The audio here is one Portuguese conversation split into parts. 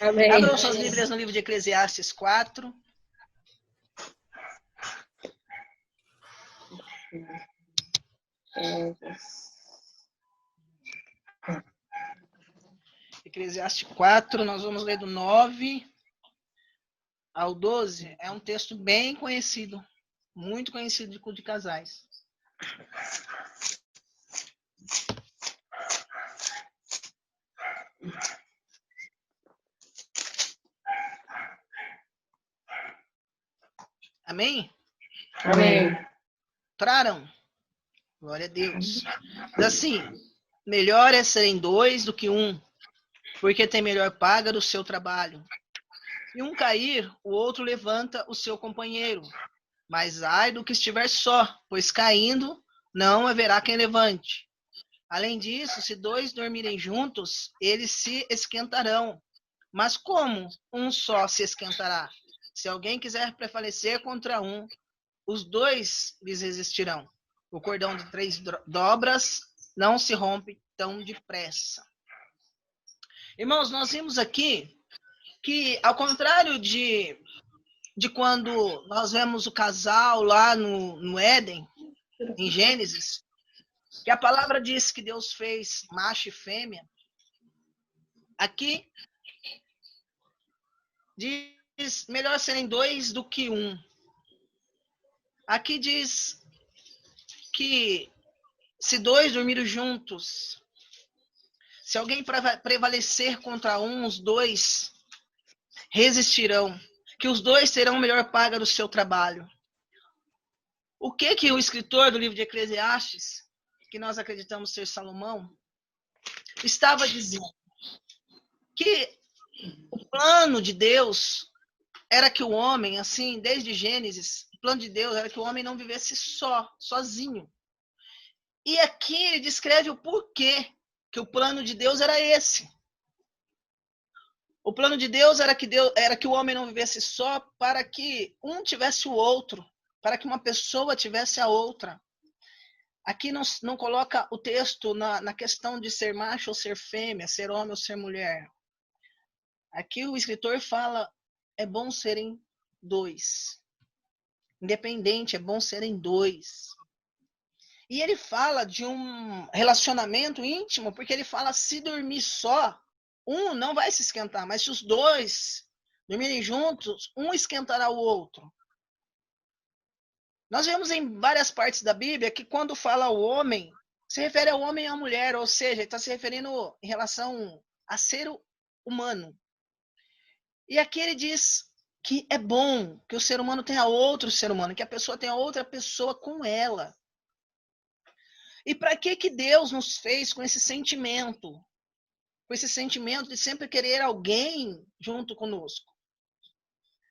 Amém. Abram suas Bíblias no livro de Eclesiastes 4. Eclesiastes 4, nós vamos ler do 9 ao 12. É um texto bem conhecido, muito conhecido de culto de casais. Amém? Amém. Entraram? Glória a Deus. Diz assim, melhor é serem dois do que um, porque tem melhor paga do seu trabalho. Se um cair, o outro levanta o seu companheiro. Mas ai do que estiver só, pois caindo não haverá quem levante. Além disso, se dois dormirem juntos, eles se esquentarão. Mas como um só se esquentará? Se alguém quiser prevalecer contra um, os dois lhes resistirão. O cordão de 3 dobras não se rompe tão depressa. Irmãos, nós vimos aqui que, ao contrário de quando nós vemos o casal lá no Éden, em Gênesis, que a palavra diz que Deus fez macho e fêmea, aqui diz melhor serem dois do que um. Aqui diz que se dois dormirem juntos, se alguém prevalecer contra um, os dois resistirão, que os dois terão melhor paga do seu trabalho. O que o escritor do livro de Eclesiastes, que nós acreditamos ser Salomão, estava dizendo? Que o plano de Deus era que o homem, assim, desde Gênesis, o plano de Deus era que o homem não vivesse sozinho. E aqui ele descreve o porquê que o plano de Deus era esse. O plano de Deus era que o homem não vivesse só, para que um tivesse o outro, para que uma pessoa tivesse a outra. Aqui não coloca o texto na questão de ser macho ou ser fêmea, ser homem ou ser mulher. Aqui o escritor fala, é bom serem dois. Independente, é bom serem dois. E ele fala de um relacionamento íntimo, porque ele fala, se dormir só, um não vai se esquentar, mas se os dois dormirem juntos, um esquentará o outro. Nós vemos em várias partes da Bíblia que quando fala o homem, se refere ao homem e à mulher, ou seja, ele está se referindo em relação a ser humano. E aqui ele diz que é bom que o ser humano tenha outro ser humano, que a pessoa tenha outra pessoa com ela. E para que Deus nos fez com esse sentimento? Com esse sentimento de sempre querer alguém junto conosco.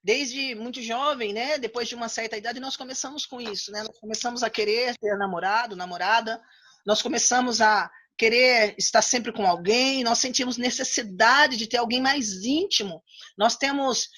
Desde muito jovem, né? Depois de uma certa idade, nós começamos com isso, né? Nós começamos a querer ter namorado, namorada. Nós começamos a querer estar sempre com alguém. Nós sentimos necessidade de ter alguém mais íntimo. Nós temos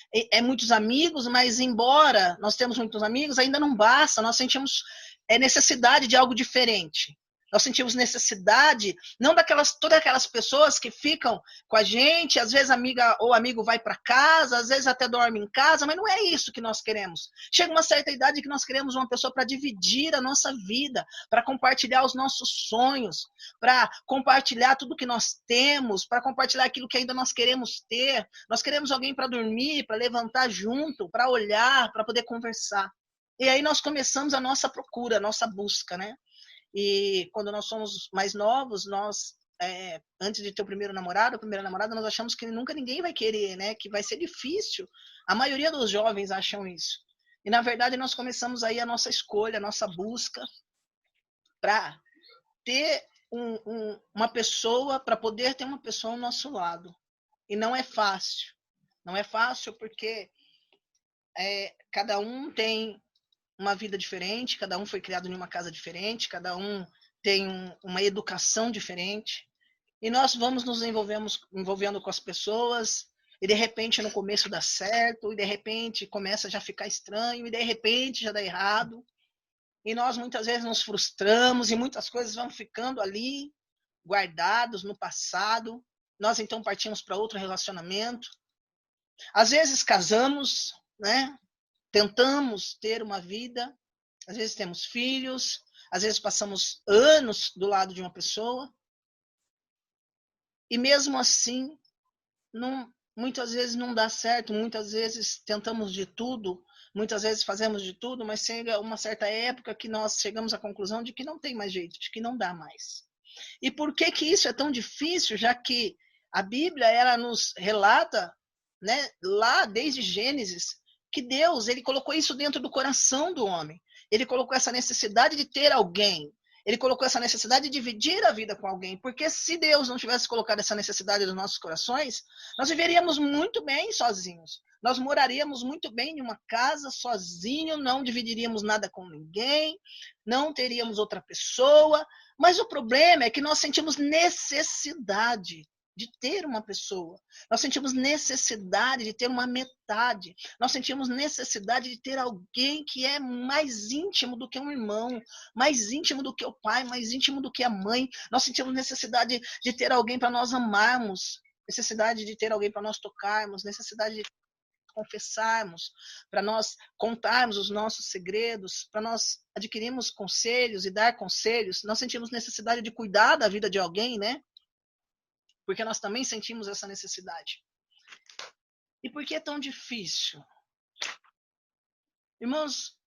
muitos amigos, mas embora nós temos muitos amigos, ainda não basta. Nós sentimos necessidade de algo diferente. Nós sentimos necessidade, não todas aquelas pessoas que ficam com a gente, às vezes a amiga ou amigo vai para casa, às vezes até dorme em casa, mas não é isso que nós queremos. Chega uma certa idade que nós queremos uma pessoa para dividir a nossa vida, para compartilhar os nossos sonhos, para compartilhar tudo que nós temos, para compartilhar aquilo que ainda nós queremos ter. Nós queremos alguém para dormir, para levantar junto, para olhar, para poder conversar. E aí nós começamos a nossa procura, a nossa busca, né? E quando nós somos mais novos, nós, antes de ter o primeiro namorado, a primeira namorada, nós achamos que nunca ninguém vai querer, né? Que vai ser difícil. A maioria dos jovens acham isso. E, na verdade, nós começamos aí a nossa escolha, a nossa busca para ter uma pessoa, para poder ter uma pessoa ao nosso lado. E não é fácil. Não é fácil porque cada um tem uma vida diferente, cada um foi criado em uma casa diferente, cada um tem uma educação diferente, e nós vamos nos envolvendo com as pessoas, e de repente no começo dá certo, e de repente começa já a ficar estranho, e de repente já dá errado, e nós muitas vezes nos frustramos, e muitas coisas vão ficando ali, guardados no passado, nós então partimos para outro relacionamento, Às vezes casamos, né? Tentamos ter uma vida, às vezes temos filhos, às vezes passamos anos do lado de uma pessoa, e mesmo assim, muitas vezes não dá certo, muitas vezes tentamos de tudo, muitas vezes fazemos de tudo, mas chega uma certa época que nós chegamos à conclusão de que não tem mais jeito, de que não dá mais. E por que que isso é tão difícil, já que a Bíblia ela nos relata, né, lá desde Gênesis, que Deus ele colocou isso dentro do coração do homem. Ele colocou essa necessidade de ter alguém. Ele colocou essa necessidade de dividir a vida com alguém. Porque se Deus não tivesse colocado essa necessidade nos nossos corações, nós viveríamos muito bem sozinhos. Nós moraríamos muito bem em uma casa sozinho, não dividiríamos nada com ninguém, não teríamos outra pessoa. Mas o problema é que nós sentimos necessidade de ter uma pessoa. Nós sentimos necessidade de ter uma metade. Nós sentimos necessidade de ter alguém que é mais íntimo do que um irmão, mais íntimo do que o pai, mais íntimo do que a mãe. Nós sentimos necessidade de ter alguém para nós amarmos, necessidade de ter alguém para nós tocarmos, necessidade de confessarmos, para nós contarmos os nossos segredos, para nós adquirirmos conselhos e dar conselhos. Nós sentimos necessidade de cuidar da vida de alguém, né? Porque nós também sentimos essa necessidade. E por que é tão difícil? Irmãos,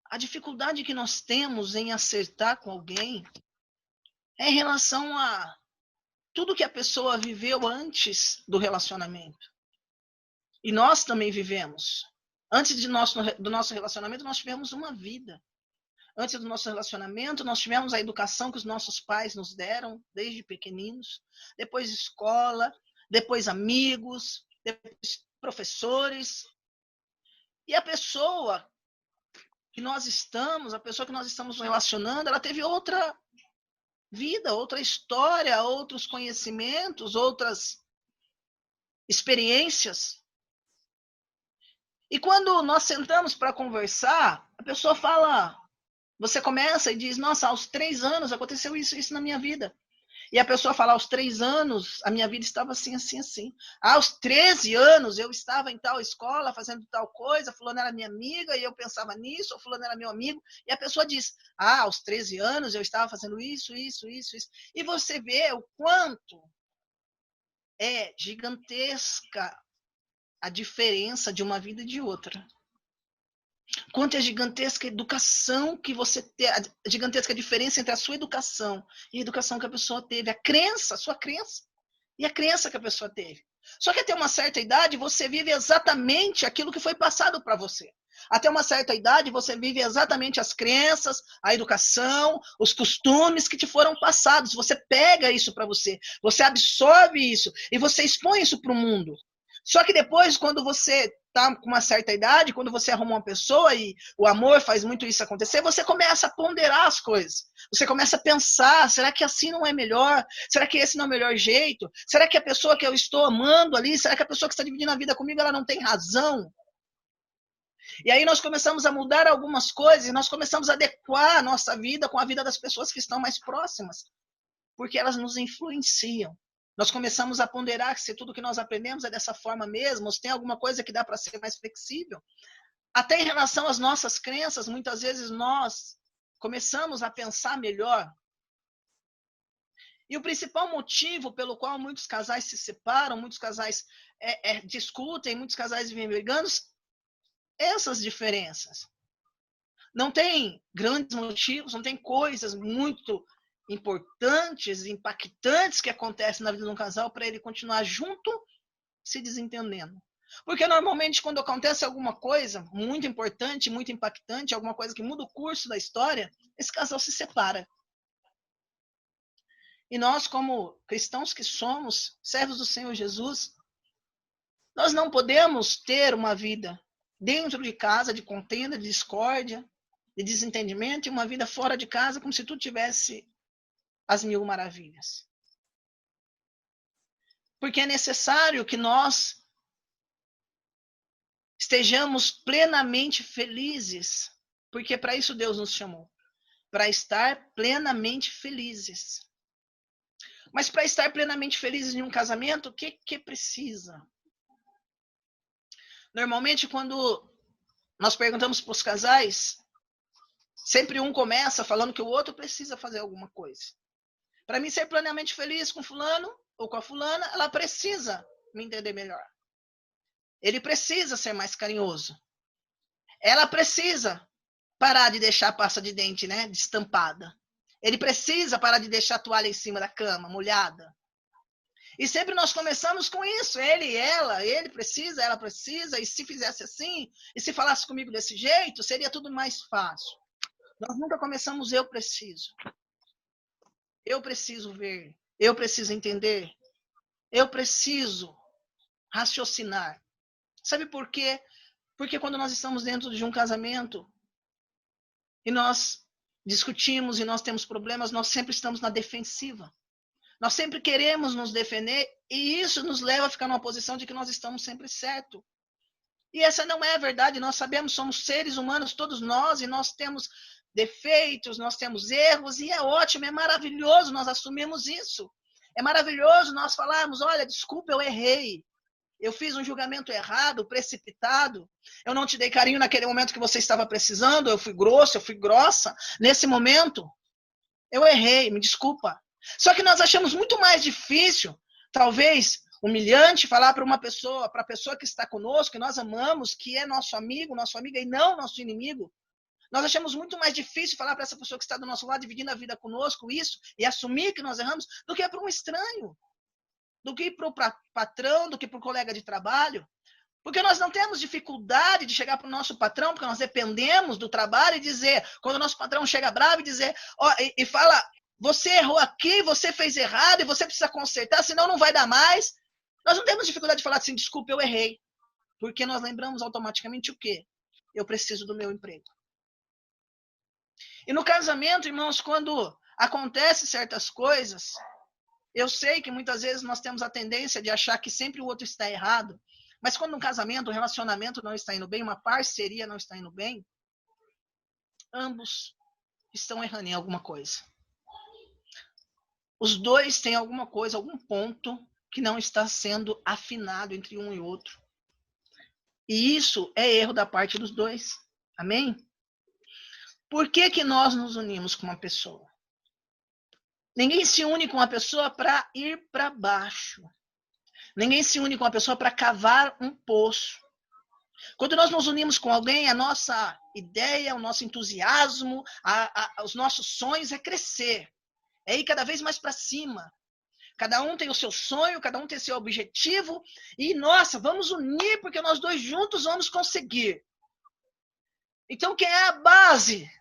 a dificuldade que nós temos em acertar com alguém é em relação a tudo que a pessoa viveu antes do relacionamento. E nós também vivemos. Antes do nosso relacionamento, nós tivemos uma vida. Antes do nosso relacionamento, nós tivemos a educação que os nossos pais nos deram desde pequeninos, depois escola, depois amigos, depois professores. E a pessoa que nós estamos, a pessoa que nós estamos relacionando, ela teve outra vida, outra história, outros conhecimentos, outras experiências. E quando nós sentamos para conversar, a pessoa fala, você começa e diz, nossa, aos 3 anos aconteceu isso na minha vida. E a pessoa fala, aos 3 anos, a minha vida estava assim, assim, assim. Aos 13 anos, eu estava em tal escola, fazendo tal coisa, fulano era minha amiga, e eu pensava nisso, ou fulano era meu amigo. E a pessoa diz, aos 13 anos, eu estava fazendo isso, isso, isso, isso. E você vê o quanto é gigantesca a diferença de uma vida e de outra. Quanto é gigantesca a educação que você tem, a gigantesca diferença entre a sua educação e a educação que a pessoa teve, a crença, a sua crença, e a crença que a pessoa teve. Só que até uma certa idade você vive exatamente aquilo que foi passado para você. Até uma certa idade você vive exatamente as crenças, a educação, os costumes que te foram passados. Você pega isso para você, você absorve isso e você expõe isso para o mundo. Só que depois, quando você está com uma certa idade, quando você arruma uma pessoa e o amor faz muito isso acontecer, você começa a ponderar as coisas. Você começa a pensar, será que assim não é melhor? Será que esse não é o melhor jeito? Será que a pessoa que eu estou amando ali, será que a pessoa que está dividindo a vida comigo, ela não tem razão? E aí nós começamos a mudar algumas coisas e nós começamos a adequar a nossa vida com a vida das pessoas que estão mais próximas, porque elas nos influenciam. Nós começamos a ponderar que se tudo que nós aprendemos é dessa forma mesmo, ou se tem alguma coisa que dá para ser mais flexível. Até em relação às nossas crenças, muitas vezes nós começamos a pensar melhor. E o principal motivo pelo qual muitos casais se separam, muitos casais discutem, muitos casais vivem brigando, essas diferenças. Não tem grandes motivos, não tem coisas muito importantes, impactantes que acontecem na vida de um casal para ele continuar junto, se desentendendo. Porque normalmente quando acontece alguma coisa muito importante, muito impactante, alguma coisa que muda o curso da história, esse casal se separa. E nós, como cristãos que somos, servos do Senhor Jesus, nós não podemos ter uma vida dentro de casa de contenda, de discórdia, de desentendimento, e uma vida fora de casa como se tudo tivesse as 1000 maravilhas. Porque é necessário que nós estejamos plenamente felizes, porque para isso Deus nos chamou, para estar plenamente felizes. Mas para estar plenamente felizes em um casamento, o que precisa? Normalmente, quando nós perguntamos para os casais, sempre um começa falando que o outro precisa fazer alguma coisa. Para mim ser plenamente feliz com fulano ou com a fulana, ela precisa me entender melhor. Ele precisa ser mais carinhoso. Ela precisa parar de deixar a pasta de dente, né, destampada. Ele precisa parar de deixar a toalha em cima da cama, molhada. E sempre nós começamos com isso, ele, ela, ele precisa, ela precisa, e se fizesse assim, e se falasse comigo desse jeito, seria tudo mais fácil. Nós nunca começamos eu preciso ver, eu preciso entender, eu preciso raciocinar. Sabe por quê? Porque quando nós estamos dentro de um casamento e nós discutimos e nós temos problemas, nós sempre estamos na defensiva. Nós sempre queremos nos defender e isso nos leva a ficar numa posição de que nós estamos sempre certo. E essa não é a verdade, nós sabemos, somos seres humanos, todos nós, e nós temos defeitos, nós temos erros, e é ótimo, é maravilhoso nós assumirmos isso. É maravilhoso nós falarmos, olha, desculpa, eu errei. Eu fiz um julgamento errado, precipitado. Eu não te dei carinho naquele momento que você estava precisando. Eu fui grosso, eu fui grossa. Nesse momento, eu errei, me desculpa. Só que nós achamos muito mais difícil, talvez humilhante, falar para uma pessoa, para a pessoa que está conosco, que nós amamos, que é nosso amigo, nossa amiga, e não nosso inimigo. Nós achamos muito mais difícil falar para essa pessoa que está do nosso lado, dividindo a vida conosco, isso, e assumir que nós erramos, do que para um estranho, do que para o patrão, do que para o colega de trabalho. Porque nós não temos dificuldade de chegar para o nosso patrão, porque nós dependemos do trabalho e dizer, quando o nosso patrão chega bravo e dizer, e fala, você errou aqui, você fez errado e você precisa consertar, senão não vai dar mais. Nós não temos dificuldade de falar assim, desculpa, eu errei. Porque nós lembramos automaticamente o quê? Eu preciso do meu emprego. E no casamento, irmãos, quando acontecem certas coisas, eu sei que muitas vezes nós temos a tendência de achar que sempre o outro está errado, mas quando um casamento, um relacionamento não está indo bem, uma parceria não está indo bem, ambos estão errando em alguma coisa. Os dois têm alguma coisa, algum ponto que não está sendo afinado entre um e outro. E isso é erro da parte dos dois. Amém? Por que nós nos unimos com uma pessoa? Ninguém se une com uma pessoa para ir para baixo. Ninguém se une com uma pessoa para cavar um poço. Quando nós nos unimos com alguém, a nossa ideia, o nosso entusiasmo, os nossos sonhos é crescer. É ir cada vez mais para cima. Cada um tem o seu sonho, cada um tem o seu objetivo. E, nossa, vamos unir, porque nós dois juntos vamos conseguir. Então, quem é a base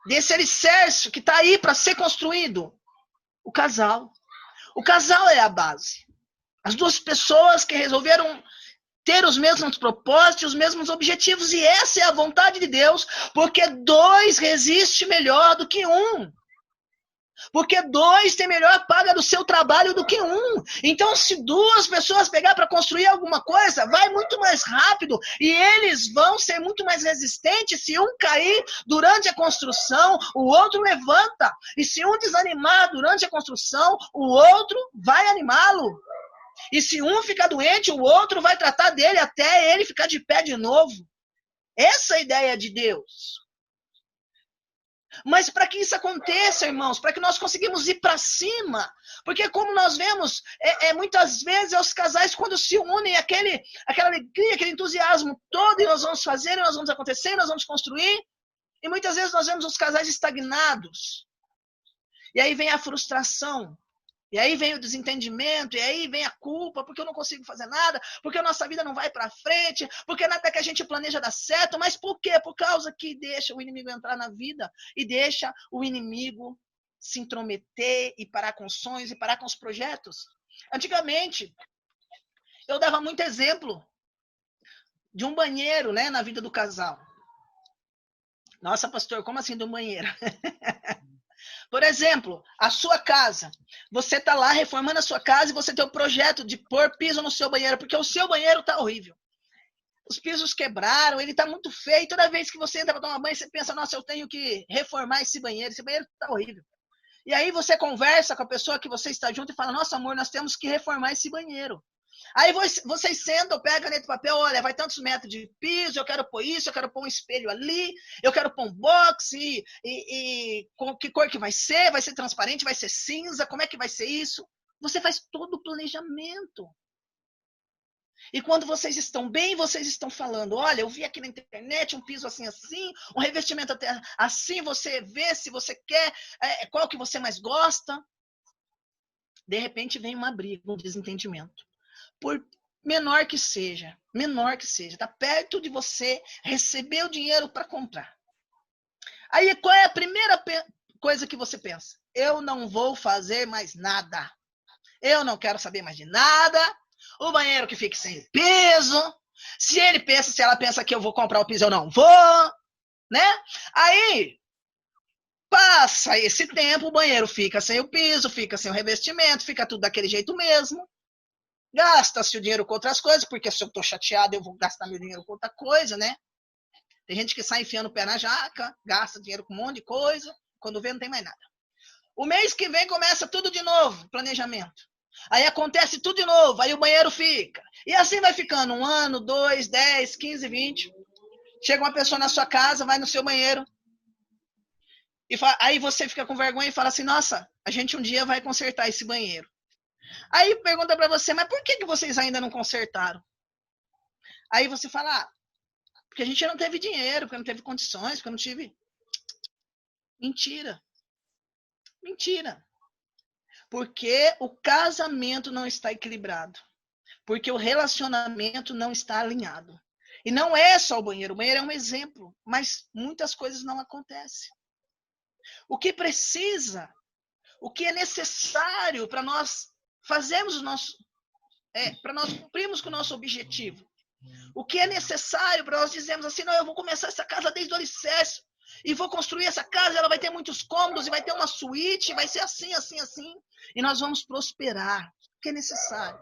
desse alicerce que está aí para ser construído? O casal. O casal é a base. As duas pessoas que resolveram ter os mesmos propósitos, os mesmos objetivos. E essa é a vontade de Deus, porque dois resiste melhor do que um. Porque dois tem melhor paga do seu trabalho do que um. Então, se duas pessoas pegar para construir alguma coisa, vai muito mais rápido e eles vão ser muito mais resistentes. Se um cair durante a construção, o outro levanta. E se um desanimar durante a construção, o outro vai animá-lo. E se um ficar doente, o outro vai tratar dele até ele ficar de pé de novo. Essa é a ideia de Deus. Mas para que isso aconteça, irmãos, para que nós conseguimos ir para cima, porque como nós vemos, muitas vezes os casais quando se unem, aquela alegria, aquele entusiasmo todo, e nós vamos fazer, e nós vamos acontecer, e nós vamos construir, e muitas vezes nós vemos os casais estagnados, e aí vem a frustração, e aí vem o desentendimento, e aí vem a culpa, porque eu não consigo fazer nada, porque a nossa vida não vai para frente, porque nada que a gente planeja dá certo. Mas por quê? Por causa que deixa o inimigo entrar na vida e deixa o inimigo se intrometer e parar com os sonhos e parar com os projetos. Antigamente, eu dava muito exemplo de um banheiro, né, na vida do casal. Nossa, pastor, como assim de um banheiro? Por exemplo, a sua casa. Você está lá reformando a sua casa e você tem o projeto de pôr piso no seu banheiro, porque o seu banheiro está horrível. Os pisos quebraram, ele está muito feio. Toda vez que você entra para tomar banho, você pensa, nossa, eu tenho que reformar esse banheiro está horrível. E aí você conversa com a pessoa que você está junto e fala, nossa, amor, nós temos que reformar esse banheiro. Aí vocês sentam, pegam a caneta e papel, olha, vai tantos metros de piso, eu quero pôr isso, eu quero pôr um espelho ali, eu quero pôr um box, e com que cor que vai ser transparente, vai ser cinza, como é que vai ser isso? Você faz todo o planejamento. E quando vocês estão bem, vocês estão falando, olha, eu vi aqui na internet um piso assim, assim, um revestimento até assim, você vê se você quer, qual que você mais gosta. De repente vem uma briga, um desentendimento. Por menor que seja, está perto de você receber o dinheiro para comprar. Aí qual é a primeira coisa que você pensa? Eu não vou fazer mais nada. Eu não quero saber mais de nada. O banheiro que fique sem piso. Se ela pensa que eu vou comprar o piso, eu não vou, né? Aí passa esse tempo, o banheiro fica sem o piso, fica sem o revestimento, fica tudo daquele jeito mesmo. Gasta-se o dinheiro com outras coisas, porque se eu tô chateado, eu vou gastar meu dinheiro com outra coisa, né? Tem gente que sai enfiando o pé na jaca, gasta dinheiro com um monte de coisa, quando vê não tem mais nada. O mês que vem começa tudo de novo, planejamento. Aí acontece tudo de novo, aí o banheiro fica. E assim vai ficando, 1 ano, 2, 10, 15, 20. Chega uma pessoa na sua casa, vai no seu banheiro, e aí você fica com vergonha e fala assim, nossa, a gente um dia vai consertar esse banheiro. Aí pergunta para você, mas por que vocês ainda não consertaram? Aí você fala, porque a gente não teve dinheiro, porque não teve condições, porque não tive... Mentira. Porque o casamento não está equilibrado. Porque o relacionamento não está alinhado. E não é só o banheiro é um exemplo, mas muitas coisas não acontecem. O que precisa, o que é necessário para nós fazermos o nosso... para nós cumprirmos com o nosso objetivo. O que é necessário para nós dizermos assim, não, eu vou começar essa casa desde o alicerce, e vou construir essa casa, ela vai ter muitos cômodos, e vai ter uma suíte, vai ser assim, assim, assim, e nós vamos prosperar. O que é necessário?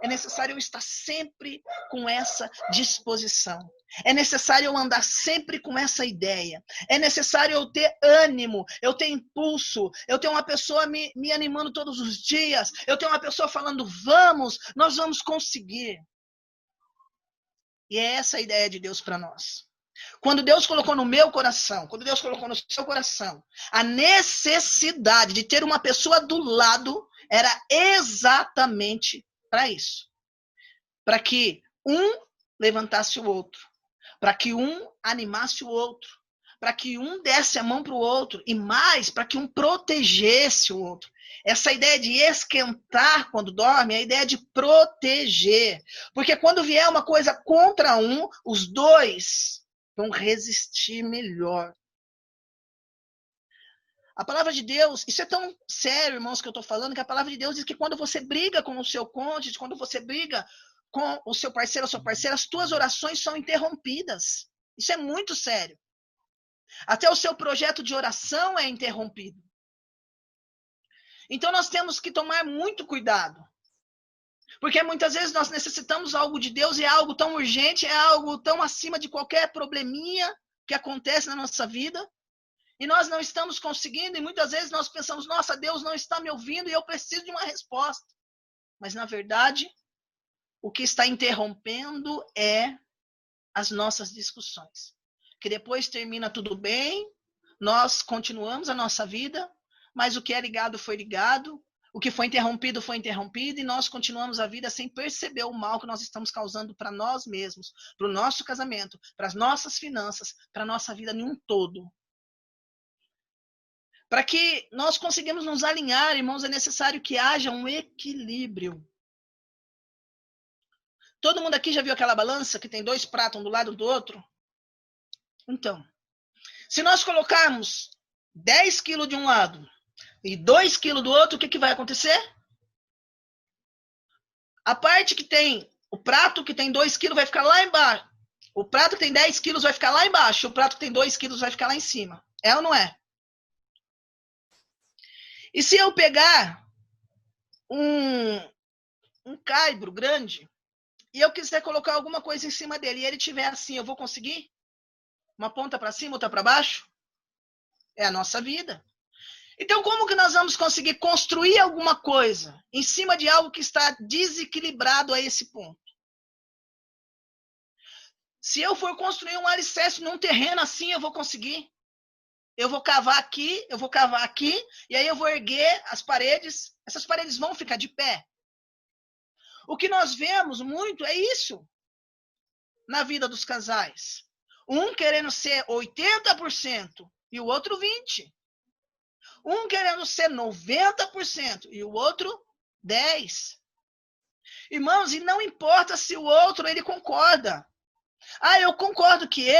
É necessário eu estar sempre com essa disposição. É necessário eu andar sempre com essa ideia. É necessário eu ter ânimo, eu ter impulso, eu ter uma pessoa me animando todos os dias, eu ter uma pessoa falando, vamos, nós vamos conseguir. E é essa a ideia de Deus para nós. Quando Deus colocou no meu coração, quando Deus colocou no seu coração, a necessidade de ter uma pessoa do lado era exatamente para isso. Para que um levantasse o outro, para que um animasse o outro, para que um desse a mão para o outro e mais, para que um protegesse o outro. Essa ideia de esquentar quando dorme é a ideia de proteger. Porque quando vier uma coisa contra um, os dois vão resistir melhor. A palavra de Deus, isso é tão sério, irmãos, que eu estou falando, que a palavra de Deus diz que quando você briga com o seu cônjuge, quando você briga com o seu parceiro ou sua parceira, as tuas orações são interrompidas. Isso é muito sério. Até o seu projeto de oração é interrompido. Então nós temos que tomar muito cuidado. Porque muitas vezes nós necessitamos algo de Deus e é algo tão urgente, é algo tão acima de qualquer probleminha que acontece na nossa vida. E nós não estamos conseguindo, e muitas vezes nós pensamos, nossa, Deus não está me ouvindo e eu preciso de uma resposta. Mas, na verdade, o que está interrompendo é as nossas discussões. Que depois termina tudo bem, nós continuamos a nossa vida, mas o que é ligado foi ligado, o que foi interrompido, e nós continuamos a vida sem perceber o mal que nós estamos causando para nós mesmos, para o nosso casamento, para as nossas finanças, para a nossa vida em um todo. Para que nós conseguimos nos alinhar, irmãos, é necessário que haja um equilíbrio. Todo mundo aqui já viu aquela balança que tem 2 pratos um do lado do outro? Então, se nós colocarmos 10 quilos de um lado e 2 quilos do outro, o que vai acontecer? A parte que tem, o prato que tem 2 quilos vai ficar lá embaixo. O prato que tem 10 quilos vai ficar lá embaixo. O prato que tem 2 quilos vai ficar lá em cima. É ou não é? E se eu pegar um caibro grande e eu quiser colocar alguma coisa em cima dele e ele tiver assim, eu vou conseguir? Uma ponta para cima, outra para baixo? É a nossa vida. Então, como que nós vamos conseguir construir alguma coisa em cima de algo que está desequilibrado a esse ponto? Se eu for construir um alicerce num terreno assim, eu vou conseguir. Eu vou cavar aqui, e aí eu vou erguer as paredes. Essas paredes vão ficar de pé. O que nós vemos muito é isso na vida dos casais. Um querendo ser 80% e o outro 20%. Um querendo ser 90% e o outro 10%. Irmãos, e não importa se o outro ele concorda. Ah, eu concordo que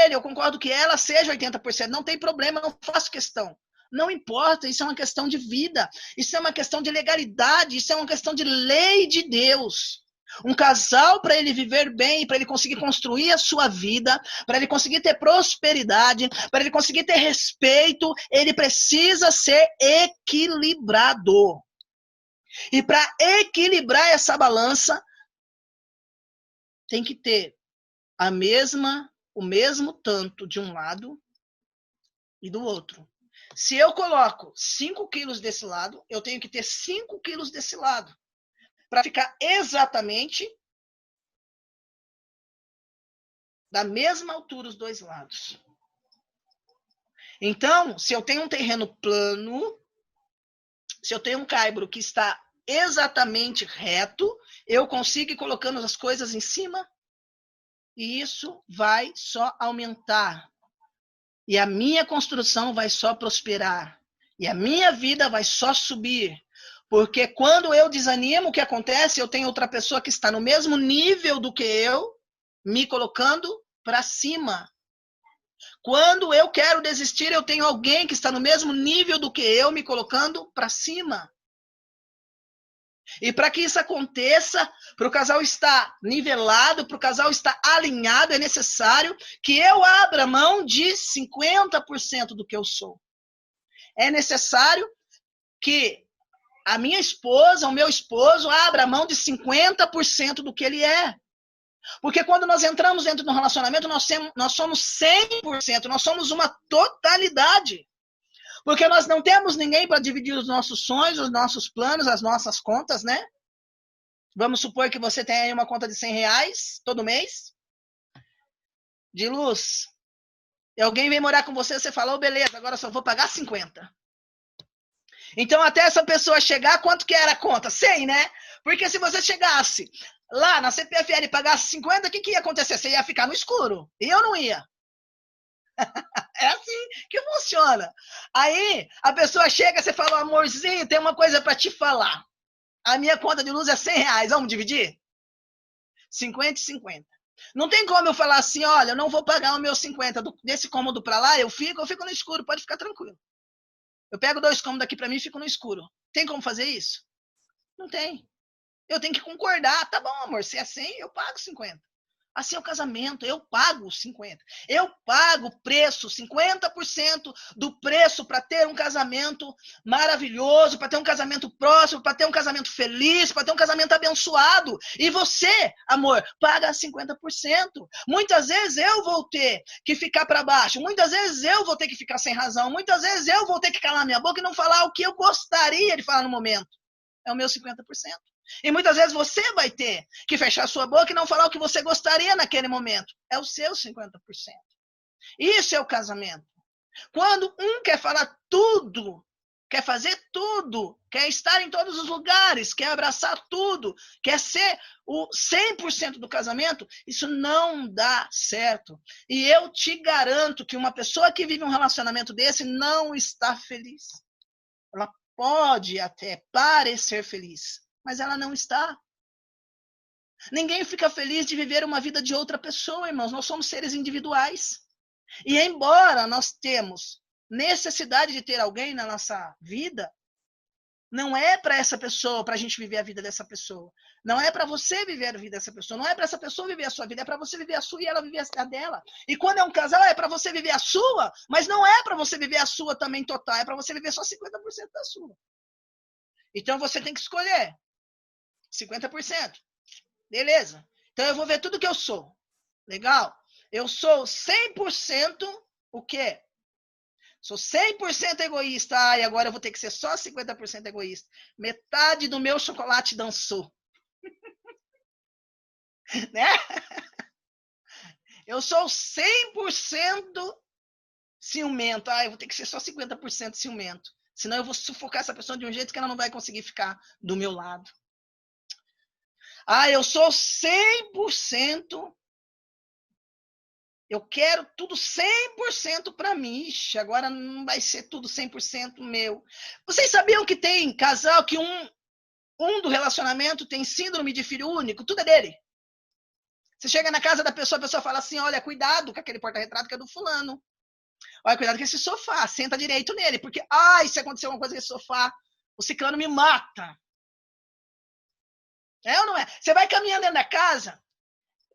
ela seja 80%. Não tem problema, não faço questão. Não importa, isso é uma questão de vida. Isso é uma questão de legalidade. Isso é uma questão de lei de Deus. Um casal, para ele viver bem, para ele conseguir construir a sua vida, para ele conseguir ter prosperidade, para ele conseguir ter respeito, ele precisa ser equilibrado. E para equilibrar essa balança, tem que ter o mesmo tanto de um lado e do outro. Se eu coloco 5 quilos desse lado, eu tenho que ter 5 quilos desse lado, para ficar exatamente da mesma altura os dois lados. Então, se eu tenho um terreno plano, se eu tenho um caibro que está exatamente reto, eu consigo ir colocando as coisas em cima, e isso vai só aumentar. E a minha construção vai só prosperar. E a minha vida vai só subir. Porque quando eu desanimo, o que acontece? Eu tenho outra pessoa que está no mesmo nível do que eu, me colocando para cima. Quando eu quero desistir, eu tenho alguém que está no mesmo nível do que eu, me colocando para cima. E para que isso aconteça, para o casal estar nivelado, para o casal estar alinhado, é necessário que eu abra mão de 50% do que eu sou. É necessário que a minha esposa, o meu esposo, abra mão de 50% do que ele é. Porque quando nós entramos dentro de um relacionamento, nós somos 100%, nós somos uma totalidade. Porque nós não temos ninguém para dividir os nossos sonhos, os nossos planos, as nossas contas, né? Vamos supor que você tem aí uma conta de R$100 todo mês de luz. E alguém vem morar com você, você fala, beleza, agora só vou pagar 50. Então, até essa pessoa chegar, quanto que era a conta? 100, né? Porque se você chegasse lá na CPFL e pagasse 50, o que ia acontecer? Você ia ficar no escuro. E eu não ia. É assim que funciona. Aí, a pessoa chega, você fala, amorzinho, tem uma coisa para te falar. A minha conta de luz é R$100, vamos dividir? 50 e 50. Não tem como eu falar assim, olha, eu não vou pagar o meu 50 desse cômodo para lá, eu fico no escuro, pode ficar tranquilo. Eu pego 2 cômodos aqui para mim e fico no escuro. Tem como fazer isso? Não tem. Eu tenho que concordar. Tá bom, amor, se é 100, eu pago 50. Assim é o casamento, eu pago 50. Eu pago o preço, 50% do preço para ter um casamento maravilhoso, para ter um casamento próximo, para ter um casamento feliz, para ter um casamento abençoado. E você, amor, paga 50%. Muitas vezes eu vou ter que ficar para baixo, muitas vezes eu vou ter que ficar sem razão, muitas vezes eu vou ter que calar minha boca e não falar o que eu gostaria de falar no momento. É o meu 50%. E muitas vezes você vai ter que fechar sua boca e não falar o que você gostaria naquele momento. É o seu 50%. Isso é o casamento. Quando um quer falar tudo, quer fazer tudo, quer estar em todos os lugares, quer abraçar tudo, quer ser o 100% do casamento, isso não dá certo. E eu te garanto que uma pessoa que vive um relacionamento desse não está feliz. Ela pode até parecer feliz, mas ela não está. Ninguém fica feliz de viver uma vida de outra pessoa, irmãos. Nós somos seres individuais. E embora nós temos necessidade de ter alguém na nossa vida, não é para essa pessoa, para a gente viver a vida dessa pessoa. Não é para você viver a vida dessa pessoa. Não é para essa pessoa viver a sua vida. É para você viver a sua e ela viver a dela. E quando é um casal, é para você viver a sua, mas não é para você viver a sua também total. É para você viver só 50% da sua. Então você tem que escolher 50%. Beleza. Então eu vou ver tudo que eu sou. Legal? Eu sou 100% o quê? Sou 100% egoísta. E agora eu vou ter que ser só 50% egoísta. Metade do meu chocolate dançou. Né? Eu sou 100% ciumento. Eu vou ter que ser só 50% ciumento. Senão eu vou sufocar essa pessoa de um jeito que ela não vai conseguir ficar do meu lado. Eu sou 100%. Eu quero tudo 100% para mim. Ixi, agora não vai ser tudo 100% meu. Vocês sabiam que tem casal que um do relacionamento tem síndrome de filho único? Tudo é dele. Você chega na casa da pessoa, a pessoa fala assim, olha, cuidado com aquele porta-retrato que é do fulano. Olha, cuidado com esse sofá, senta direito nele, porque, se acontecer alguma coisa com esse sofá, o ciclano me mata. É ou não é? Você vai caminhando dentro da casa,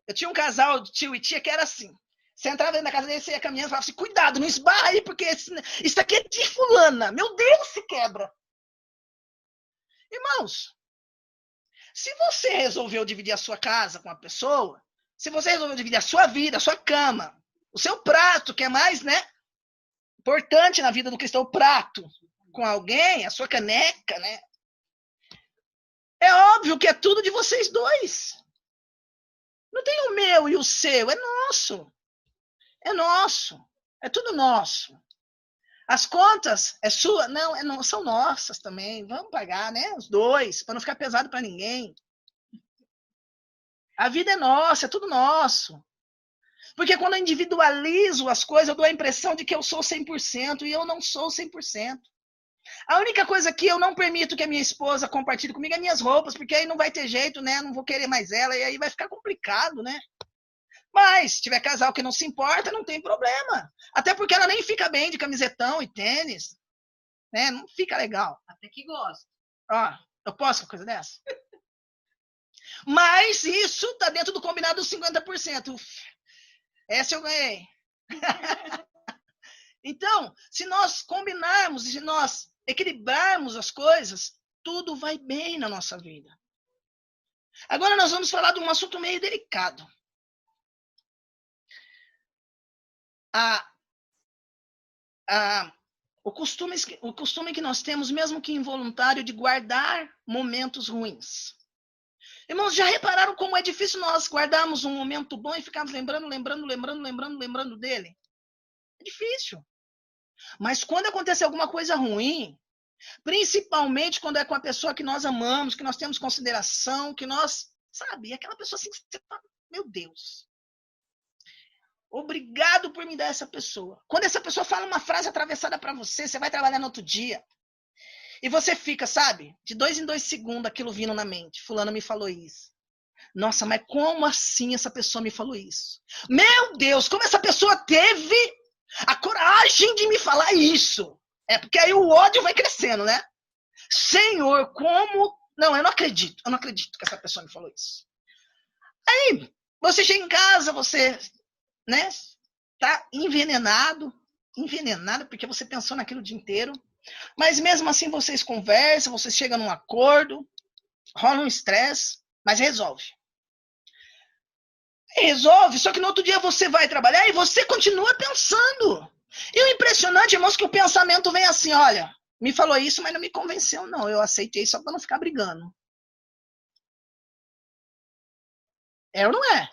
eu tinha um casal de tio e tia que era assim, você entrava dentro da casa dele, você ia caminhando e falava assim, cuidado, não esbarra aí, porque isso aqui é de fulana, meu Deus, se quebra. Irmãos, se você resolveu dividir a sua casa com a pessoa, se você resolveu dividir a sua vida, a sua cama, o seu prato, que é mais, né, importante na vida do cristão, o prato, com alguém, a sua caneca, né? É óbvio que é tudo de vocês dois. Não tem o meu e o seu, é nosso. É nosso. É tudo nosso. As contas é sua? Não, são nossas também. Vamos pagar, né? Os dois, para não ficar pesado para ninguém. A vida é nossa, é tudo nosso. Porque quando eu individualizo as coisas, eu dou a impressão de que eu sou 100% e eu não sou 100%. A única coisa que eu não permito que a minha esposa compartilhe comigo é minhas roupas, porque aí não vai ter jeito, né? Não vou querer mais ela e aí vai ficar complicado, né? Mas, se tiver casal que não se importa, não tem problema. Até porque ela nem fica bem de camisetão e tênis, né? Não fica legal. Até que gosta. Eu posso uma coisa dessa? Mas isso tá dentro do combinado dos 50%. Essa eu ganhei. Então, se nós combinarmos, se nós equilibrarmos as coisas, tudo vai bem na nossa vida. Agora nós vamos falar de um assunto meio delicado. O costume que nós temos, mesmo que involuntário, de guardar momentos ruins. Irmãos, já repararam como é difícil nós guardarmos um momento bom e ficarmos lembrando dele? É difícil. Mas quando acontece alguma coisa ruim, principalmente quando é com a pessoa que nós amamos, que nós temos consideração, que nós, sabe, aquela pessoa assim que você fala, meu Deus, obrigado por me dar essa pessoa. Quando essa pessoa fala uma frase atravessada para você, você vai trabalhar no outro dia, e você fica, sabe, de 2 em 2 segundos aquilo vindo na mente. Fulano me falou isso. Nossa, mas como assim essa pessoa me falou isso? Meu Deus, como essa pessoa teve a coragem de me falar isso? É porque aí o ódio vai crescendo, né? Senhor, como... Não, eu não acredito que essa pessoa me falou isso. Aí, você chega em casa, você, né, tá envenenado porque você pensou naquilo o dia inteiro, mas mesmo assim vocês conversam, vocês chegam num acordo, rola um estresse, mas resolve. Resolve, só que no outro dia você vai trabalhar e você continua pensando. E o impressionante, irmãos, que o pensamento vem assim, olha, me falou isso, mas não me convenceu, não. Eu aceitei só para não ficar brigando. É ou não é?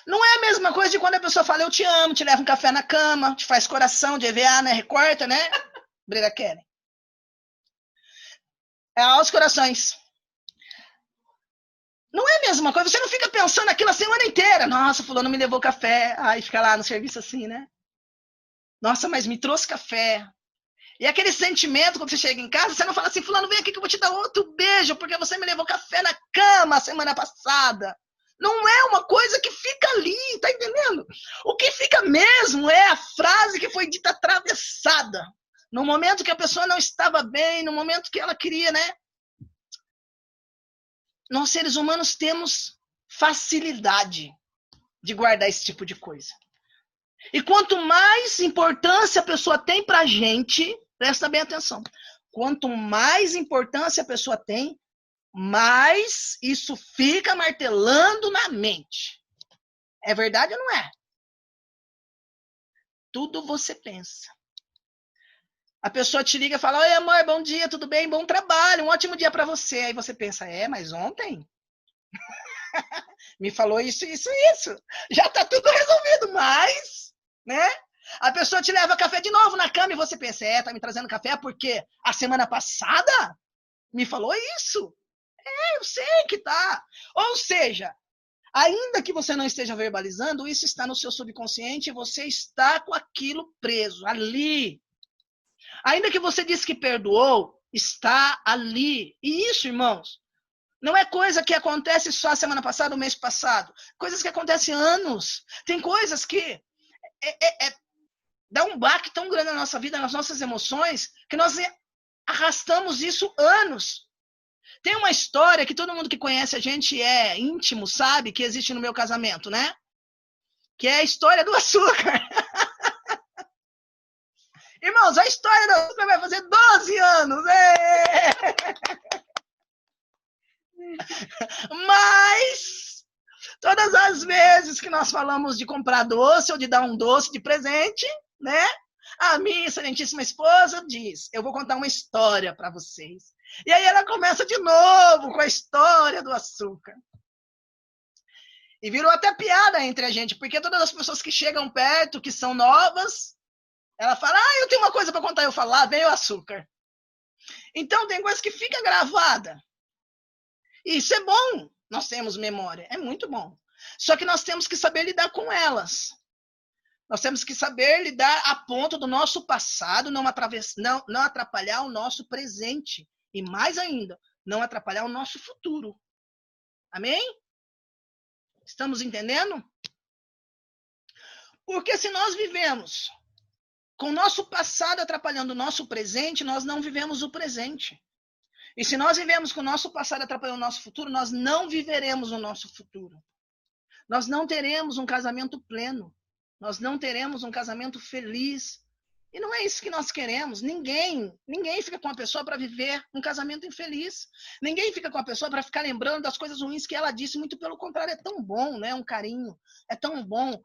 Não é a mesma coisa de quando a pessoa fala, eu te amo, te leva um café na cama, te faz coração de EVA, né? Recorta, né? Briga querem. É aos corações. Não é a mesma coisa, você não fica pensando aquilo a semana inteira. Nossa, fulano me levou café. Aí fica lá no serviço assim, né? Nossa, mas me trouxe café. E aquele sentimento, quando você chega em casa, você não fala assim, fulano, vem aqui que eu vou te dar outro beijo, porque você me levou café na cama semana passada. Não é uma coisa que fica ali, tá entendendo? O que fica mesmo é a frase que foi dita atravessada. No momento que a pessoa não estava bem, no momento que ela queria, né? Nós, seres humanos, temos facilidade de guardar esse tipo de coisa. E quanto mais importância a pessoa tem pra gente, presta bem atenção, quanto mais importância a pessoa tem, mais isso fica martelando na mente. É verdade ou não é? Tudo você pensa. A pessoa te liga e fala: oi, amor, bom dia, tudo bem? Bom trabalho, um ótimo dia para você. Aí você pensa: mas ontem me falou isso, isso, isso. Já tá tudo resolvido, mas, né? A pessoa te leva café de novo na cama e você pensa: tá me trazendo café porque a semana passada me falou isso. Eu sei que tá. Ou seja, ainda que você não esteja verbalizando, isso está no seu subconsciente e você está com aquilo preso ali. Ainda que você disse que perdoou, está ali. E isso, irmãos, não é coisa que acontece só semana passada, o mês passado. Coisas que acontecem anos. Tem coisas que dá um baque tão grande na nossa vida, nas nossas emoções, que nós arrastamos isso anos. Tem uma história que todo mundo que conhece a gente é íntimo, sabe, que existe no meu casamento, né? Que é a história do açúcar. Irmãos, a história do açúcar vai fazer 12 anos. Mas todas as vezes que nós falamos de comprar doce ou de dar um doce de presente, né? A minha excelentíssima esposa diz: eu vou contar uma história para vocês. E aí ela começa de novo com a história do açúcar. E virou até piada entre a gente, porque todas as pessoas que chegam perto, que são novas, ela fala: eu tenho uma coisa para contar. Eu falo: vem o açúcar. Então tem coisa que fica gravada. E isso é bom. Nós temos memória, é muito bom. Só que nós temos que saber lidar com elas. Nós temos que saber lidar a ponto do nosso passado não atrapalhar o nosso presente. E mais ainda, não atrapalhar o nosso futuro. Amém? Estamos entendendo? Porque se nós vivemos com o nosso passado atrapalhando o nosso presente, nós não vivemos o presente. E se nós vivemos com o nosso passado atrapalhando o nosso futuro, nós não viveremos o nosso futuro. Nós não teremos um casamento pleno. Nós não teremos um casamento feliz. E não é isso que nós queremos. Ninguém fica com a pessoa para viver um casamento infeliz. Ninguém fica com a pessoa para ficar lembrando das coisas ruins que ela disse. Muito pelo contrário, é tão bom, né? Um carinho. É tão bom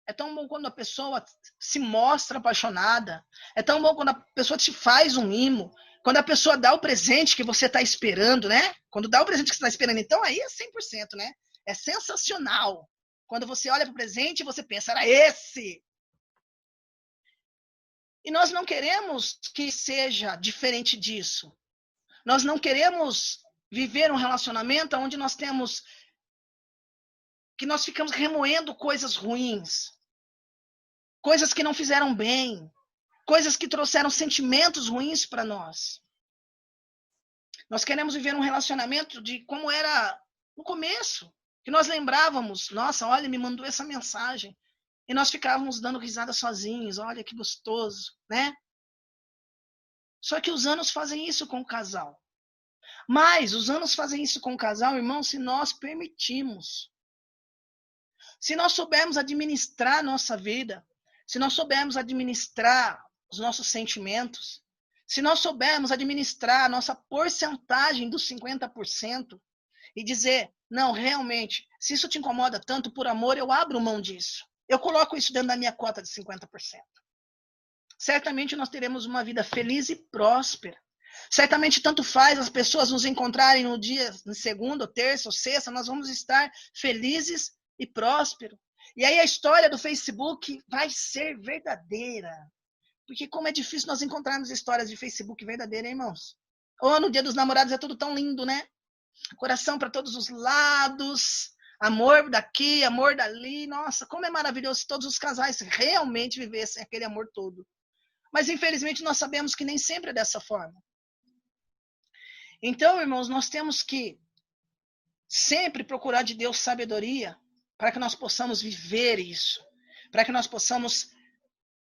É tão bom quando a pessoa se mostra apaixonada. É tão bom quando a pessoa te faz um mimo. Quando a pessoa dá o presente que você está esperando, né? Quando dá o presente que você está esperando, então aí é 100%, né? É sensacional. Quando você olha para o presente e você pensa: era esse. E nós não queremos que seja diferente disso. Nós não queremos viver um relacionamento onde nós ficamos remoendo coisas ruins, coisas que não fizeram bem, coisas que trouxeram sentimentos ruins para nós. Nós queremos viver um relacionamento de como era no começo, que nós lembrávamos: nossa, olha, me mandou essa mensagem. E nós ficávamos dando risada sozinhos: olha que gostoso, né? Só que os anos fazem isso com o casal. Mas os anos fazem isso com o casal, irmão, se nós permitirmos. Se nós soubermos administrar a nossa vida, se nós soubermos administrar os nossos sentimentos, se nós soubermos administrar a nossa porcentagem dos 50% e dizer: não, realmente, se isso te incomoda tanto, por amor, eu abro mão disso. Eu coloco isso dentro da minha cota de 50%. Certamente nós teremos uma vida feliz e próspera. Certamente tanto faz as pessoas nos encontrarem no dia, na segunda, ou terça, ou sexta, nós vamos estar felizes e prósperos. E aí a história do Facebook vai ser verdadeira. Porque como é difícil nós encontrarmos histórias de Facebook verdadeiras, hein, irmãos? Ou no Dia dos Namorados é tudo tão lindo, né? Coração para todos os lados, amor daqui, amor dali. Nossa, como é maravilhoso se todos os casais realmente vivessem aquele amor todo. Mas infelizmente nós sabemos que nem sempre é dessa forma. Então, irmãos, nós temos que sempre procurar de Deus sabedoria para que nós possamos viver isso, para que nós possamos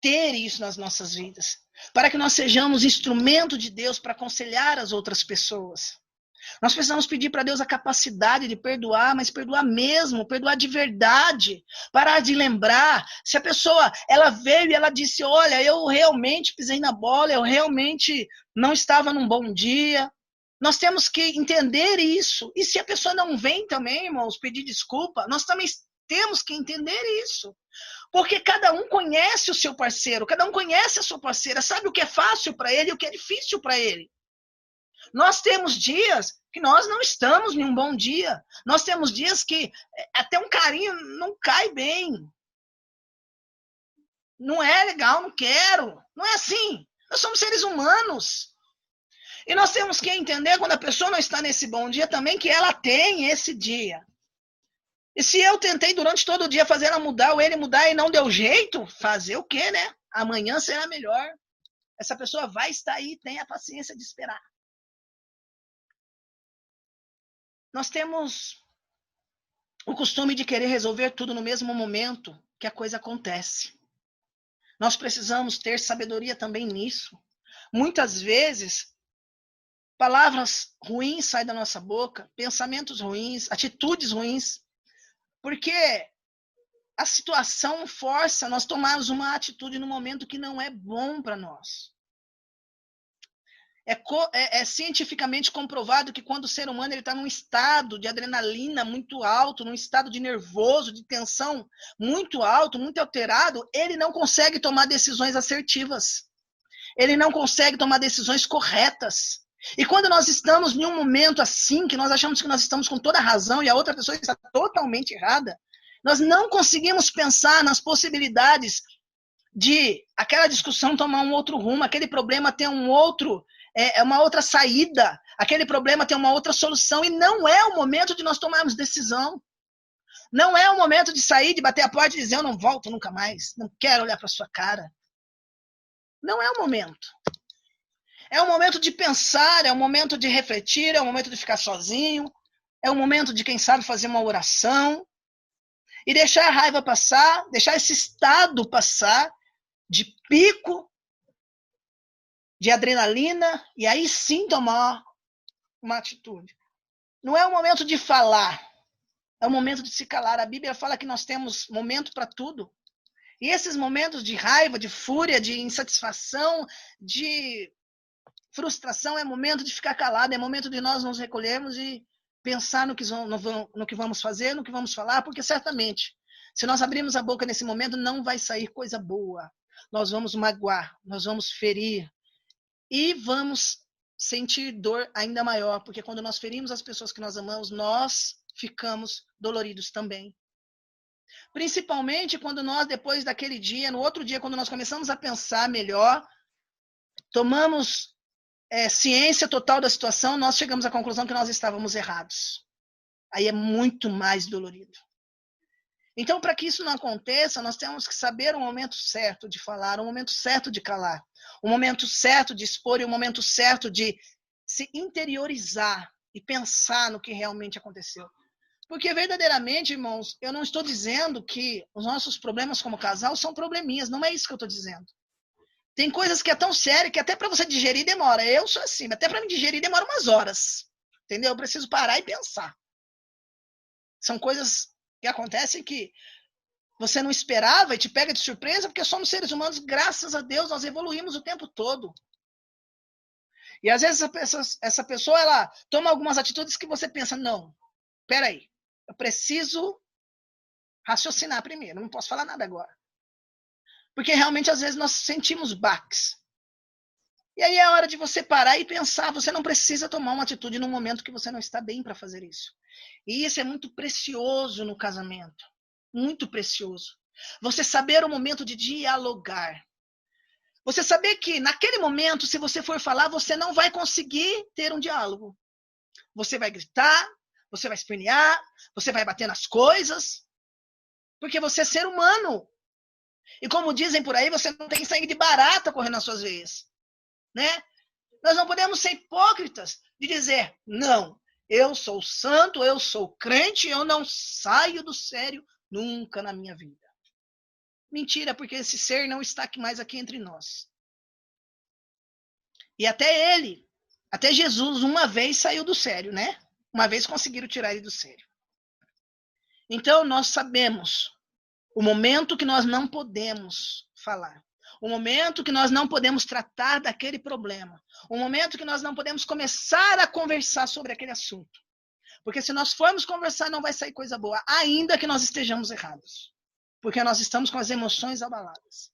ter isso nas nossas vidas, para que nós sejamos instrumento de Deus para aconselhar as outras pessoas. Nós precisamos pedir para Deus a capacidade de perdoar, mas perdoar mesmo, perdoar de verdade, parar de lembrar. Se a pessoa, ela veio e ela disse: olha, eu realmente pisei na bola, eu realmente não estava num bom dia. Nós temos que entender isso. E se a pessoa não vem também, irmãos, pedir desculpa, nós também temos que entender isso. Porque cada um conhece o seu parceiro, cada um conhece a sua parceira, sabe o que é fácil para ele e o que é difícil para ele. Nós temos dias que nós não estamos em um bom dia. Nós temos dias que até um carinho não cai bem. Não é legal, não quero. Não é assim. Nós somos seres humanos. E nós temos que entender, quando a pessoa não está nesse bom dia, também que ela tem esse dia. E se eu tentei durante todo o dia fazer ela mudar, ou ele mudar e não deu jeito, fazer o quê, né? Amanhã será melhor. Essa pessoa vai estar aí, tenha a paciência de esperar. Nós temos o costume de querer resolver tudo no mesmo momento que a coisa acontece. Nós precisamos ter sabedoria também nisso. Muitas vezes, palavras ruins saem da nossa boca, pensamentos ruins, atitudes ruins, porque a situação força nós tomarmos uma atitude no momento que não é bom para nós. É cientificamente comprovado que quando o ser humano está num estado de adrenalina muito alto, num estado de nervoso, de tensão muito alto, muito alterado, ele não consegue tomar decisões assertivas. Ele não consegue tomar decisões corretas. E quando nós estamos em um momento assim, que nós achamos que nós estamos com toda a razão e a outra pessoa está totalmente errada, nós não conseguimos pensar nas possibilidades de aquela discussão tomar um outro rumo, aquele problema ter uma outra saída, aquele problema ter uma outra solução, e não é o momento de nós tomarmos decisão. Não é o momento de sair, de bater a porta e dizer, eu não volto nunca mais, não quero olhar para sua cara. Não é o momento. É o momento de pensar, é o momento de refletir, é o momento de ficar sozinho, é o momento de, quem sabe, fazer uma oração e deixar a raiva passar, deixar esse estado passar de pico, de adrenalina, e aí sim tomar uma atitude. Não é o momento de falar, é o momento de se calar. A Bíblia fala que nós temos momento para tudo. E esses momentos de raiva, de fúria, de insatisfação, de frustração, é momento de ficar calado, é momento de nós nos recolhermos e pensar no que vamos fazer, no que vamos falar, porque certamente, se nós abrirmos a boca nesse momento, não vai sair coisa boa. Nós vamos magoar, nós vamos ferir e vamos sentir dor ainda maior, porque quando nós ferimos as pessoas que nós amamos, nós ficamos doloridos também. Principalmente quando nós, depois daquele dia, no outro dia, quando nós começamos a pensar melhor, tomamos ciência total da situação, nós chegamos à conclusão que nós estávamos errados. Aí é muito mais dolorido. Então, para que isso não aconteça, nós temos que saber o momento certo de falar, o momento certo de calar, o momento certo de expor e o momento certo de se interiorizar e pensar no que realmente aconteceu. Porque verdadeiramente, irmãos, eu não estou dizendo que os nossos problemas como casal são probleminhas, não é isso que eu estou dizendo. Tem coisas que é tão séria que até para você digerir demora. Eu sou assim, até para me digerir demora umas horas. Entendeu? Eu preciso parar e pensar. São coisas que acontecem que você não esperava e te pega de surpresa, porque somos seres humanos, graças a Deus, nós evoluímos o tempo todo. E às vezes essa pessoa ela toma algumas atitudes que você pensa, não, peraí, eu preciso raciocinar primeiro, não posso falar nada agora. Porque realmente às vezes nós sentimos baques. E aí é hora de você parar e pensar, você não precisa tomar uma atitude num momento que você não está bem para fazer isso. E isso é muito precioso no casamento. Muito precioso. Você saber o momento de dialogar. Você saber que naquele momento, se você for falar, você não vai conseguir ter um diálogo. Você vai gritar, você vai espernear, você vai bater nas coisas, porque você é ser humano. E como dizem por aí, você não tem sangue de barata correndo nas suas veias. Né? Nós não podemos ser hipócritas de dizer, não, eu sou santo, eu sou crente, eu não saio do sério nunca na minha vida. Mentira, porque esse ser não está mais aqui entre nós. E até Jesus, uma vez saiu do sério, né? Uma vez conseguiram tirar ele do sério. Então, nós sabemos o momento que nós não podemos falar. O momento que nós não podemos tratar daquele problema. O momento que nós não podemos começar a conversar sobre aquele assunto. Porque se nós formos conversar, não vai sair coisa boa, ainda que nós estejamos errados. Porque nós estamos com as emoções abaladas.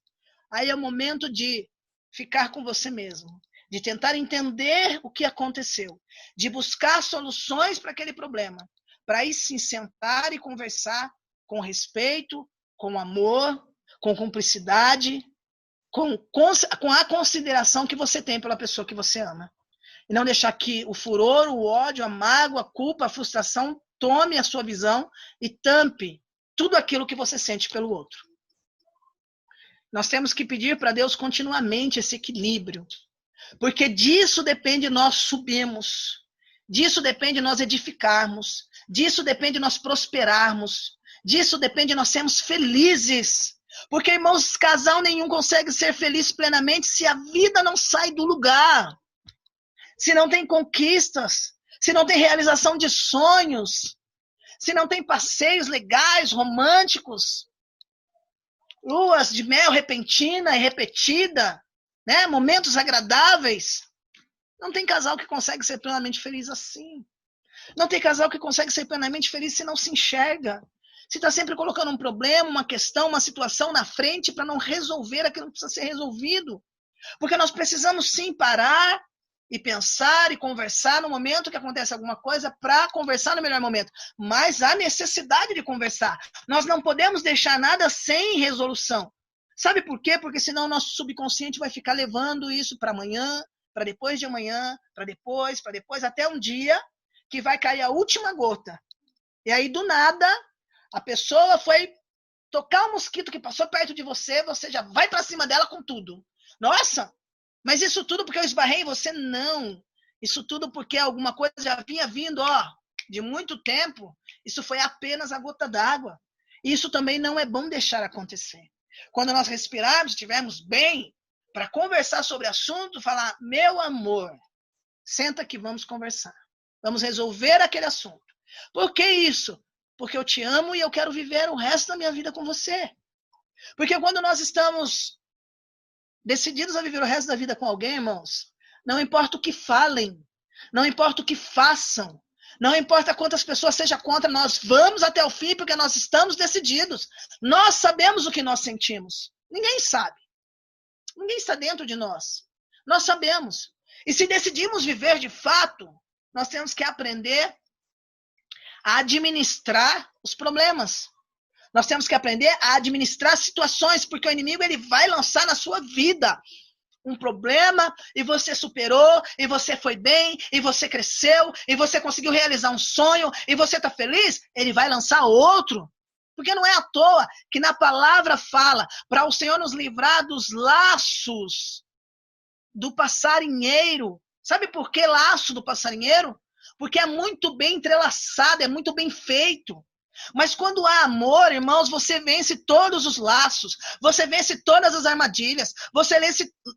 Aí é o momento de ficar com você mesmo, de tentar entender o que aconteceu, de buscar soluções para aquele problema, para aí sim sentar e conversar com respeito, com amor, com cumplicidade, com a consideração que você tem pela pessoa que você ama. E não deixar que o furor, o ódio, a mágoa, a culpa, a frustração tome a sua visão e tampe tudo aquilo que você sente pelo outro. Nós temos que pedir para Deus continuamente esse equilíbrio, porque disso depende nós subirmos, disso depende nós edificarmos, disso depende nós prosperarmos, disso depende nós sermos felizes. Porque, irmãos, casal nenhum consegue ser feliz plenamente se a vida não sai do lugar, se não tem conquistas, se não tem realização de sonhos, se não tem passeios legais, românticos, luas de mel repentina e repetida, né? Momentos agradáveis. Não tem casal que consegue ser plenamente feliz assim. Não tem casal que consegue ser plenamente feliz se não se enxerga. Se está sempre colocando um problema, uma questão, uma situação na frente para não resolver aquilo que precisa ser resolvido. Porque nós precisamos sim parar e pensar e conversar no momento que acontece alguma coisa para conversar no melhor momento. Mas há necessidade de conversar. Nós não podemos deixar nada sem resolução. Sabe por quê? Porque senão o nosso subconsciente vai ficar levando isso para amanhã, para depois de amanhã, para depois, até um dia que vai cair a última gota. E aí, do nada, a pessoa foi tocar um mosquito que passou perto de você, você já vai para cima dela com tudo. Nossa, mas isso tudo porque eu esbarrei em você? Não. Isso tudo porque alguma coisa já vinha vindo, de muito tempo. Isso foi apenas a gota d'água. Isso também não é bom deixar acontecer. Quando nós respirarmos, estivermos bem, para conversar sobre o assunto, falar, meu amor, senta aqui, vamos conversar. Vamos resolver aquele assunto. Por que isso? Porque eu te amo e eu quero viver o resto da minha vida com você. Porque quando nós estamos decididos a viver o resto da vida com alguém, irmãos, não importa o que falem, não importa o que façam, não importa quantas pessoas sejam contra, nós vamos até o fim porque nós estamos decididos. Nós sabemos o que nós sentimos. Ninguém sabe. Ninguém está dentro de nós. Nós sabemos. E se decidimos viver de fato, nós temos que aprender a administrar os problemas. Nós temos que aprender a administrar situações, porque o inimigo ele vai lançar na sua vida um problema e você superou, e você foi bem, e você cresceu, e você conseguiu realizar um sonho, e você está feliz, ele vai lançar outro. Porque não é à toa que na palavra fala para o Senhor nos livrar dos laços do passarinheiro. Sabe por que laço do passarinheiro? Porque é muito bem entrelaçado, é muito bem feito. Mas quando há amor, irmãos, você vence todos os laços, você vence todas as armadilhas, você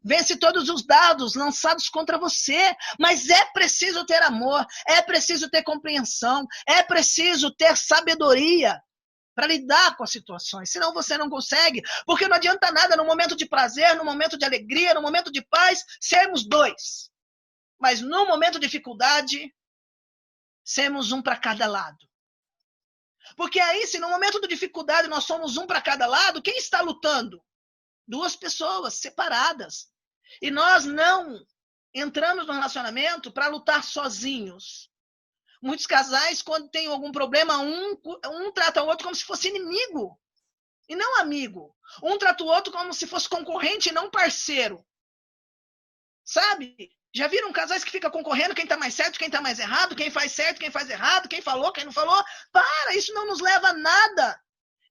vence todos os dardos lançados contra você. Mas é preciso ter amor, é preciso ter compreensão, é preciso ter sabedoria para lidar com as situações, senão você não consegue, porque não adianta nada no momento de prazer, no momento de alegria, no momento de paz, sermos dois. Mas no momento de dificuldade, sermos um para cada lado. Porque aí, se no momento de dificuldade nós somos um para cada lado, quem está lutando? Duas pessoas separadas. E nós não entramos no relacionamento para lutar sozinhos. Muitos casais, quando tem algum problema, um trata o outro como se fosse inimigo e não amigo. Um trata o outro como se fosse concorrente e não parceiro. Sabe? Já viram casais que ficam concorrendo quem está mais certo, quem está mais errado, quem faz certo, quem faz errado, quem falou, quem não falou? Para, isso não nos leva a nada.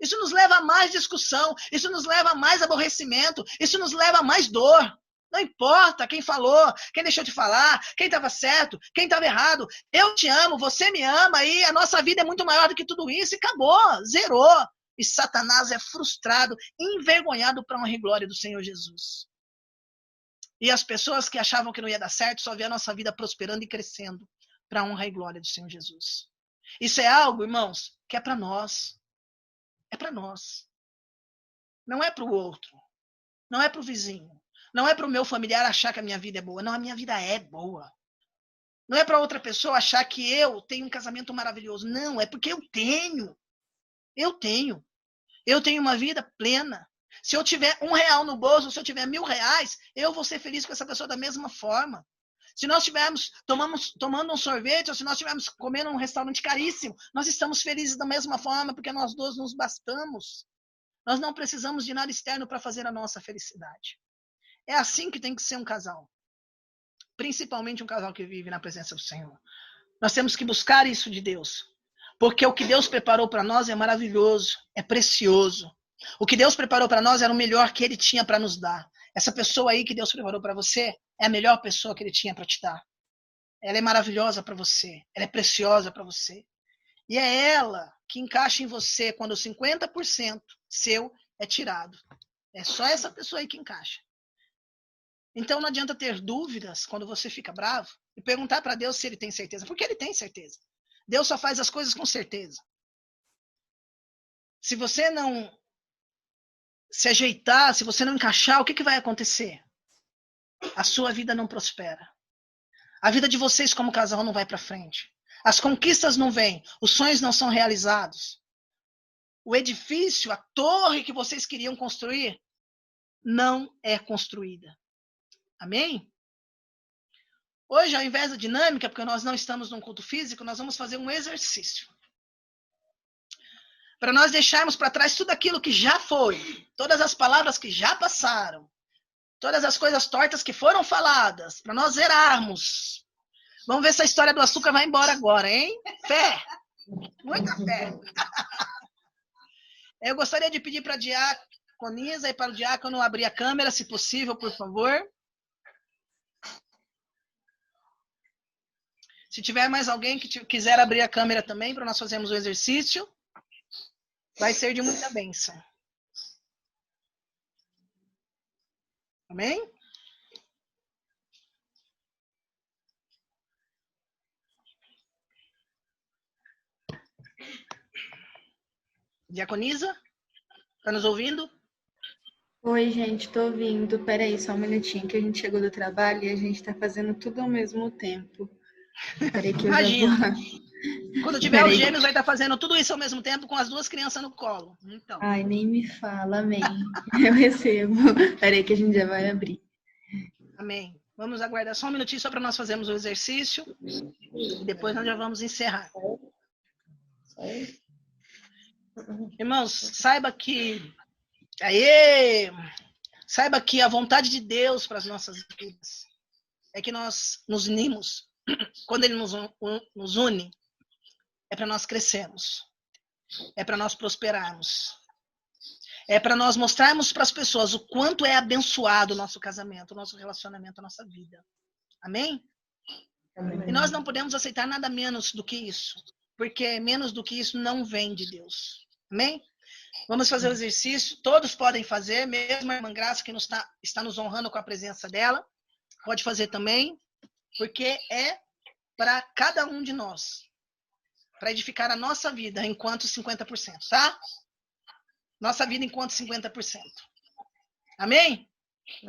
Isso nos leva a mais discussão, isso nos leva a mais aborrecimento, isso nos leva a mais dor. Não importa quem falou, quem deixou de falar, quem estava certo, quem estava errado. Eu te amo, você me ama e a nossa vida é muito maior do que tudo isso e acabou, zerou. E Satanás é frustrado, envergonhado para a honra e glória do Senhor Jesus. E as pessoas que achavam que não ia dar certo só vê a nossa vida prosperando e crescendo para a honra e glória do Senhor Jesus. Isso é algo, irmãos, que é para nós. É para nós. Não é para o outro. Não é para o vizinho. Não é para o meu familiar achar que a minha vida é boa. Não, a minha vida é boa. Não é para outra pessoa achar que eu tenho um casamento maravilhoso. Não, é porque eu tenho. Eu tenho. Eu tenho uma vida plena. Se eu tiver R$1 no bolso, se eu tiver R$1.000, eu vou ser feliz com essa pessoa da mesma forma. Se nós estivermos tomando um sorvete, ou se nós estivermos comendo um restaurante caríssimo, nós estamos felizes da mesma forma, porque nós dois nos bastamos. Nós não precisamos de nada externo para fazer a nossa felicidade. É assim que tem que ser um casal. Principalmente um casal que vive na presença do Senhor. Nós temos que buscar isso de Deus. Porque o que Deus preparou para nós é maravilhoso, é precioso. O que Deus preparou para nós era o melhor que Ele tinha para nos dar. Essa pessoa aí que Deus preparou para você é a melhor pessoa que Ele tinha para te dar. Ela é maravilhosa para você, ela é preciosa para você. E é ela que encaixa em você quando 50% seu é tirado. É só essa pessoa aí que encaixa. Então não adianta ter dúvidas quando você fica bravo e perguntar para Deus se Ele tem certeza. Porque Ele tem certeza. Deus só faz as coisas com certeza. Se você não se ajeitar, se você não encaixar, o que vai acontecer? A sua vida não prospera. A vida de vocês como casal não vai para frente. As conquistas não vêm, os sonhos não são realizados. O edifício, a torre que vocês queriam construir, não é construída. Amém? Hoje, ao invés da dinâmica, porque nós não estamos num culto físico, nós vamos fazer um exercício. Para nós deixarmos para trás tudo aquilo que já foi, todas as palavras que já passaram, todas as coisas tortas que foram faladas, para nós zerarmos. Vamos ver se a história do açúcar vai embora agora, hein? Fé! Muita fé! Eu gostaria de pedir para a diaconisa e para o diácono abrir a câmera, se possível, por favor. Se tiver mais alguém que quiser abrir a câmera também, para nós fazermos o exercício, vai ser de muita bênção. Amém? Diaconisa? Está nos ouvindo? Oi, gente, tô ouvindo. Peraí, só um minutinho que a gente chegou do trabalho e a gente tá fazendo tudo ao mesmo tempo. Peraí que eu Imagina. já vou... Quando tiver Peraí. os gêmeos, vai estar fazendo tudo isso ao mesmo tempo com as duas crianças no colo. Então. Ai, nem me fala, amém. Eu recebo. Peraí que a gente já vai abrir. Amém. Vamos aguardar só um minutinho só para nós fazermos o exercício. E depois nós já vamos encerrar. Irmãos, saiba que a vontade de Deus para as nossas vidas é que nós nos unimos. Quando Ele nos une, é para nós crescermos. É para nós prosperarmos. É para nós mostrarmos para as pessoas o quanto é abençoado o nosso casamento, o nosso relacionamento, a nossa vida. Amém? Amém? E nós não podemos aceitar nada menos do que isso. Porque menos do que isso não vem de Deus. Amém? Vamos fazer o exercício. Todos podem fazer, mesmo a irmã Graça que está nos honrando com a presença dela. Pode fazer também, porque é para cada um de nós. Para edificar a nossa vida enquanto 50%, tá? Nossa vida enquanto 50%. Amém?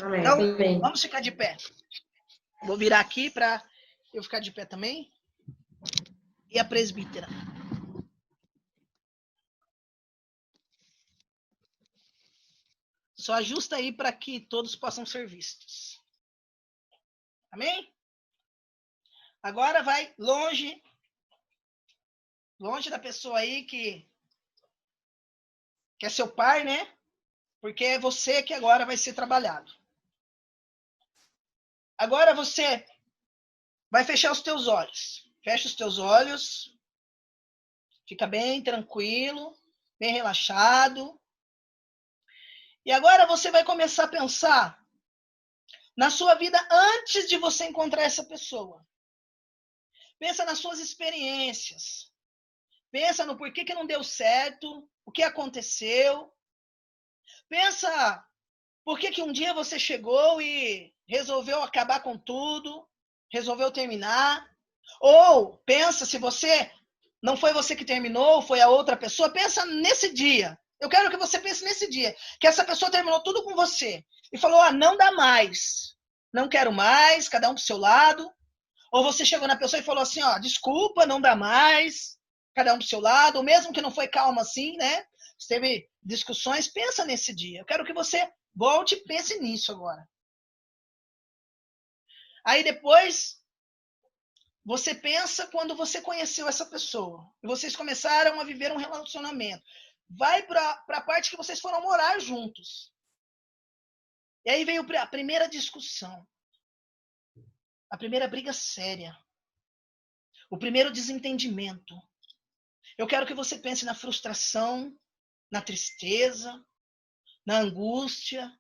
Amém. Então, Amém. vamos ficar de pé. Vou virar aqui para eu ficar de pé também. E a presbítera. Só ajusta aí para que todos possam ser vistos. Amém? Agora vai longe da pessoa aí que é seu pai, né? Porque é você que agora vai ser trabalhado. Agora você vai fechar os teus olhos. Fecha os teus olhos. Fica bem tranquilo, bem relaxado. E agora você vai começar a pensar na sua vida antes de você encontrar essa pessoa. Pensa nas suas experiências. Pensa no porquê que não deu certo, o que aconteceu. Pensa por que um dia você chegou e resolveu acabar com tudo, resolveu terminar. Ou pensa se você não foi você que terminou, foi a outra pessoa. Pensa nesse dia. Eu quero que você pense nesse dia, que essa pessoa terminou tudo com você e falou, não dá mais, não quero mais, cada um pro seu lado. Ou você chegou na pessoa e falou assim, ó, desculpa, não dá mais, cada um pro seu lado, ou mesmo que não foi calmo assim, né? Você teve discussões, pensa nesse dia. Eu quero que você volte e pense nisso agora. Aí depois, você pensa quando você conheceu essa pessoa. E vocês começaram a viver um relacionamento. Vai para a parte que vocês foram morar juntos. E aí veio a primeira discussão. A primeira briga séria. O primeiro desentendimento. Eu quero que você pense na frustração, na tristeza, na angústia.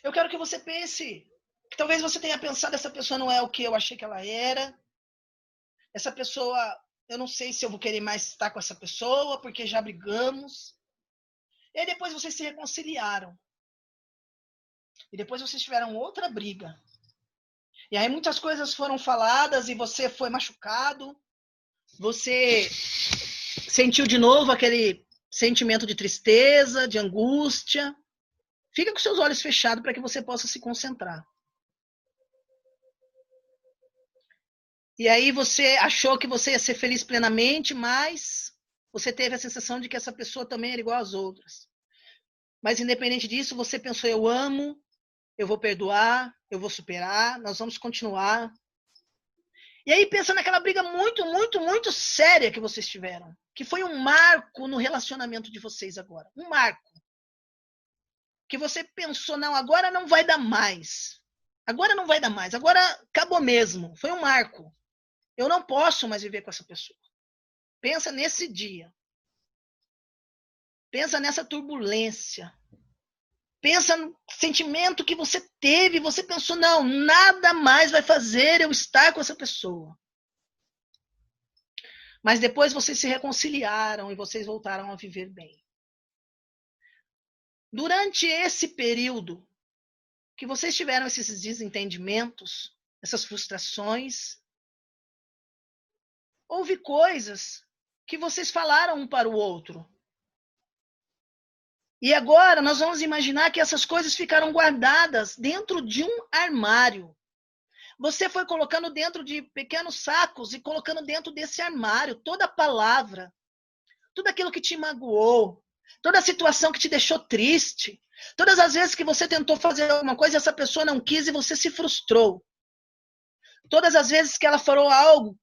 Eu quero que você pense que talvez você tenha pensado, essa pessoa não é o que eu achei que ela era. Essa pessoa, eu não sei se eu vou querer mais estar com essa pessoa, porque já brigamos. E aí depois vocês se reconciliaram. E depois vocês tiveram outra briga. E aí muitas coisas foram faladas e você foi machucado. Você sentiu de novo aquele sentimento de tristeza, de angústia. Fica com seus olhos fechados para que você possa se concentrar. E aí você achou que você ia ser feliz plenamente, mas você teve a sensação de que essa pessoa também era igual às outras. Mas independente disso, você pensou, eu amo, eu vou perdoar, eu vou superar, nós vamos continuar. E aí pensa naquela briga muito, muito, muito séria que vocês tiveram, que foi um marco no relacionamento de vocês agora. Um marco. Que você pensou, não, agora não vai dar mais. Agora não vai dar mais. Agora acabou mesmo. Foi um marco. Eu não posso mais viver com essa pessoa. Pensa nesse dia. Pensa nessa turbulência. Pensa no sentimento que você teve. Você pensou, não, nada mais vai fazer eu estar com essa pessoa. Mas depois vocês se reconciliaram e vocês voltaram a viver bem. Durante esse período que vocês tiveram esses desentendimentos, essas frustrações, houve coisas que vocês falaram um para o outro. E agora nós vamos imaginar que essas coisas ficaram guardadas dentro de um armário. Você foi colocando dentro de pequenos sacos e colocando dentro desse armário toda a palavra, tudo aquilo que te magoou, toda a situação que te deixou triste, todas as vezes que você tentou fazer alguma coisa e essa pessoa não quis e você se frustrou. Todas as vezes que ela falou algo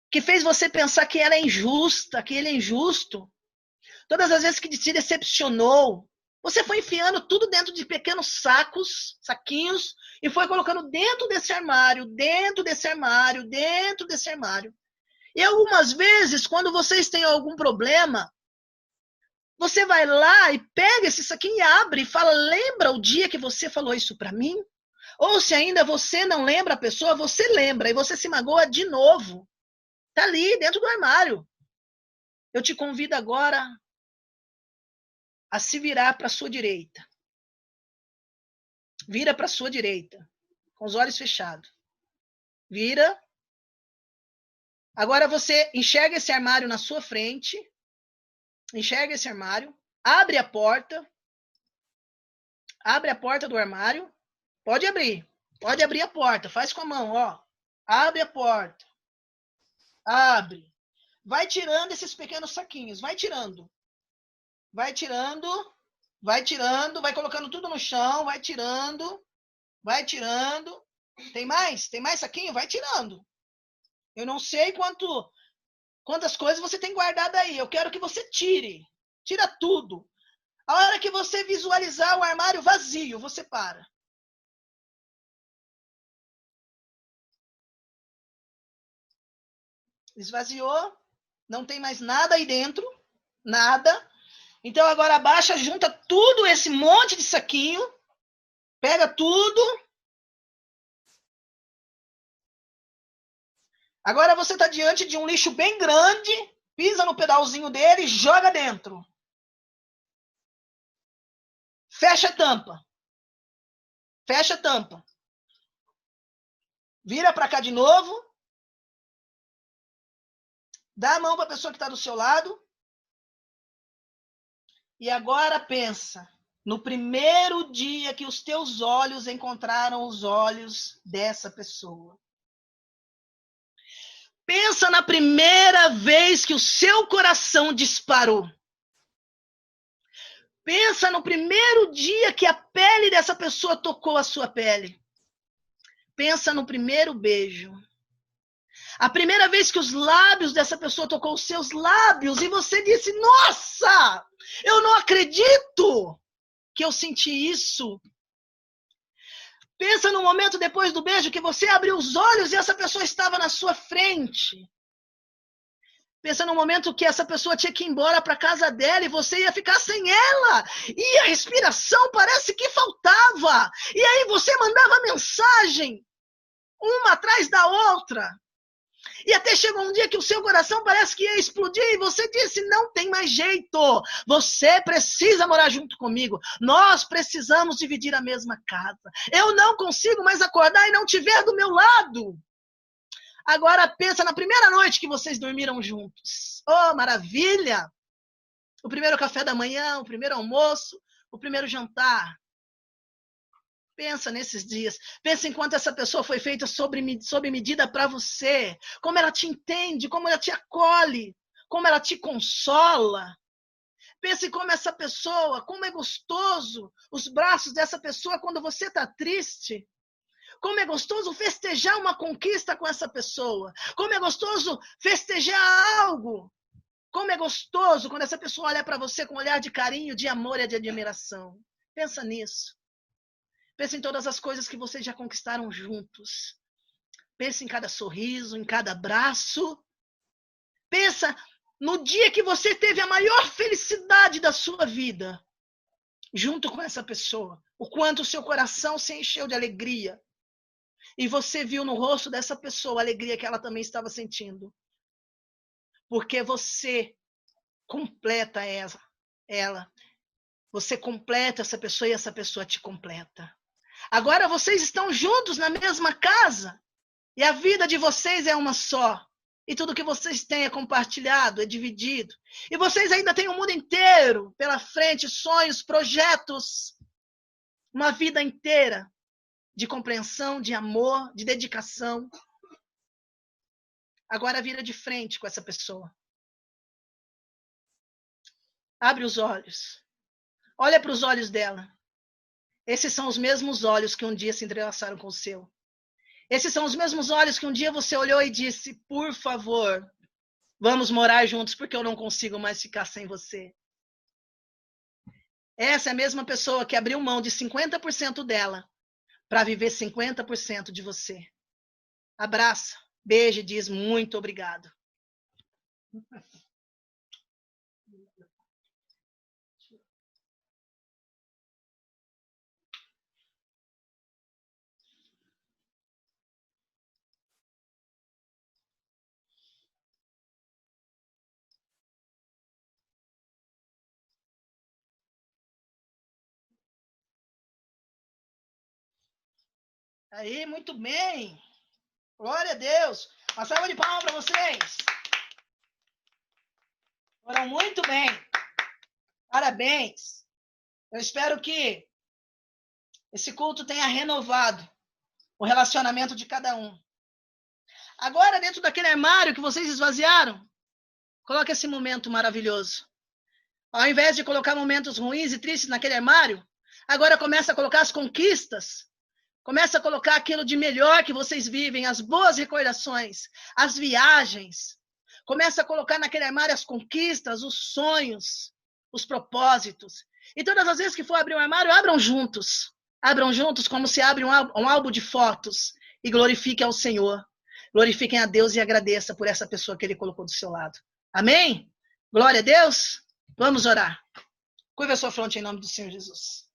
que fez você pensar que ela é injusta, que ele é injusto. Todas as vezes que se decepcionou, você foi enfiando tudo dentro de pequenos sacos, saquinhos, e foi colocando dentro desse armário, dentro desse armário, dentro desse armário. E algumas vezes, quando vocês têm algum problema, você vai lá e pega esse saquinho e abre e fala, lembra o dia que você falou isso para mim? Ou se ainda você não lembra a pessoa, você lembra e você se magoa de novo. Tá ali dentro do armário. Eu te convido agora a se virar para a sua direita. Vira para a sua direita, com os olhos fechados. Vira. Agora você enxerga esse armário na sua frente. Enxerga esse armário. Abre a porta. Abre a porta do armário. Pode abrir. Pode abrir a porta. Faz com a mão, ó. Abre a porta. Abre. Vai tirando esses pequenos saquinhos. Vai tirando. Vai tirando. Vai tirando. Vai colocando tudo no chão. Vai tirando. Vai tirando. Tem mais? Tem mais saquinho? Vai tirando. Eu não sei quantas coisas você tem guardado aí. Eu quero que você tire. Tira tudo. A hora que você visualizar o armário vazio, você para. Esvaziou. Não tem mais nada aí dentro. Nada. Então agora abaixa, junta tudo esse monte de saquinho. Pega tudo. Agora você está diante de um lixo bem grande. Pisa no pedalzinho dele e joga dentro. Fecha a tampa. Fecha a tampa. Vira para cá de novo. Dá a mão para a pessoa que está do seu lado. E agora pensa no primeiro dia que os teus olhos encontraram os olhos dessa pessoa. Pensa na primeira vez que o seu coração disparou. Pensa no primeiro dia que a pele dessa pessoa tocou a sua pele. Pensa no primeiro beijo. A primeira vez que os lábios dessa pessoa tocou os seus lábios e você disse, nossa, eu não acredito que eu senti isso. Pensa no momento depois do beijo que você abriu os olhos e essa pessoa estava na sua frente. Pensa no momento que essa pessoa tinha que ir embora para casa dela e você ia ficar sem ela. E a respiração parece que faltava. E aí você mandava mensagem, uma atrás da outra. E até chegou um dia que o seu coração parece que ia explodir e você disse, não tem mais jeito. Você precisa morar junto comigo. Nós precisamos dividir a mesma casa. Eu não consigo mais acordar e não te ver do meu lado. Agora pensa na primeira noite que vocês dormiram juntos. Oh, maravilha! O primeiro café da manhã, o primeiro almoço, o primeiro jantar. Pensa nesses dias. Pensa em quanto essa pessoa foi feita sob medida para você. Como ela te entende, como ela te acolhe, como ela te consola. Pensa em como essa pessoa, como é gostoso os braços dessa pessoa quando você está triste. Como é gostoso festejar uma conquista com essa pessoa. Como é gostoso festejar algo. Como é gostoso quando essa pessoa olha para você com um olhar de carinho, de amor e de admiração. Pensa nisso. Pensa em todas as coisas que vocês já conquistaram juntos. Pensa em cada sorriso, em cada abraço. Pensa no dia que você teve a maior felicidade da sua vida. Junto com essa pessoa. O quanto o seu coração se encheu de alegria. E você viu no rosto dessa pessoa a alegria que ela também estava sentindo. Porque você completa ela. Você completa essa pessoa e essa pessoa te completa. Agora vocês estão juntos na mesma casa. E a vida de vocês é uma só. E tudo que vocês têm é compartilhado, é dividido. E vocês ainda têm o mundo inteiro pela frente, sonhos, projetos. Uma vida inteira. De compreensão, de amor, de dedicação. Agora vira de frente com essa pessoa. Abre os olhos. Olha para os olhos dela. Esses são os mesmos olhos que um dia se entrelaçaram com o seu. Esses são os mesmos olhos que um dia você olhou e disse, por favor, vamos morar juntos porque eu não consigo mais ficar sem você. Essa é a mesma pessoa que abriu mão de 50% dela para viver 50% de você. Abraça, beija e diz muito obrigado. Aí, muito bem. Glória a Deus. Uma salva de palmas para vocês. Foram muito bem. Parabéns. Eu espero que esse culto tenha renovado o relacionamento de cada um. Agora, dentro daquele armário que vocês esvaziaram, coloque esse momento maravilhoso. Ao invés de colocar momentos ruins e tristes naquele armário, agora começa a colocar as conquistas. Começa a colocar aquilo de melhor que vocês vivem, as boas recordações, as viagens. Começa a colocar naquele armário as conquistas, os sonhos, os propósitos. E todas as vezes que for abrir um armário, abram juntos. Abram juntos como se abre um álbum de fotos. E glorifiquem ao Senhor. Glorifiquem a Deus e agradeça por essa pessoa que Ele colocou do seu lado. Amém? Glória a Deus. Vamos orar. Curva a sua fronte em nome do Senhor Jesus.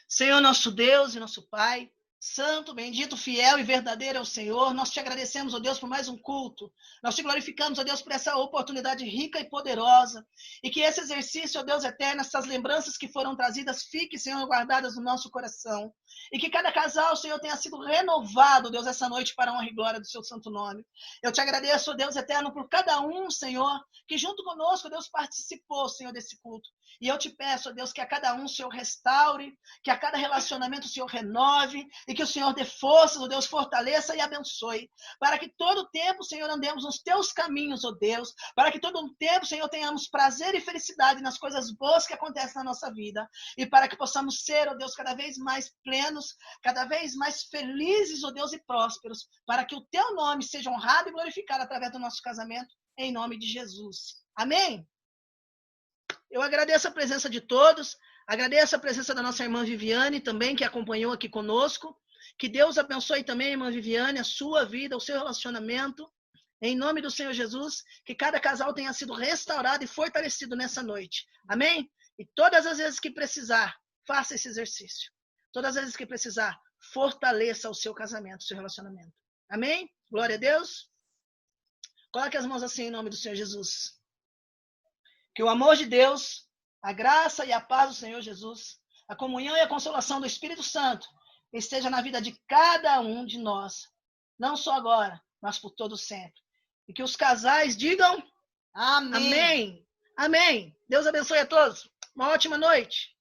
Senhor, nosso Deus e nosso Pai, santo, bendito, fiel e verdadeiro é o Senhor. Nós te agradecemos, ó Deus, por mais um culto. Nós te glorificamos, ó Deus, por essa oportunidade rica e poderosa. E que esse exercício, ó Deus eterno, essas lembranças que foram trazidas, fiquem, Senhor, guardadas no nosso coração. E que cada casal, Senhor, tenha sido renovado, Deus, essa noite para a honra e glória do seu santo nome. Eu te agradeço, ó Deus eterno, por cada um, Senhor, que junto conosco, Deus, participou, Senhor, desse culto. E eu te peço, ó Deus, que a cada um o Senhor restaure, que a cada relacionamento o Senhor renove, e e que o Senhor dê forças, ó Deus, fortaleça e abençoe, para que todo o tempo, Senhor, andemos nos teus caminhos, ó Deus, para que todo o tempo, Senhor, tenhamos prazer e felicidade nas coisas boas que acontecem na nossa vida, e para que possamos ser, ó Deus, cada vez mais plenos, cada vez mais felizes, ó Deus, e prósperos, para que o teu nome seja honrado e glorificado através do nosso casamento, em nome de Jesus. Amém? Eu agradeço a presença de todos, agradeço a presença da nossa irmã Viviane também, que acompanhou aqui conosco. Que Deus abençoe também, irmã Viviane, a sua vida, o seu relacionamento. Em nome do Senhor Jesus, que cada casal tenha sido restaurado e fortalecido nessa noite. Amém? E todas as vezes que precisar, faça esse exercício. Todas as vezes que precisar, fortaleça o seu casamento, o seu relacionamento. Amém? Glória a Deus. Coloque as mãos assim em nome do Senhor Jesus. Que o amor de Deus, a graça e a paz do Senhor Jesus, a comunhão e a consolação do Espírito Santo esteja na vida de cada um de nós, não só agora, mas por todo sempre. E que os casais digam amém. Amém. Amém. Deus abençoe a todos. Uma ótima noite.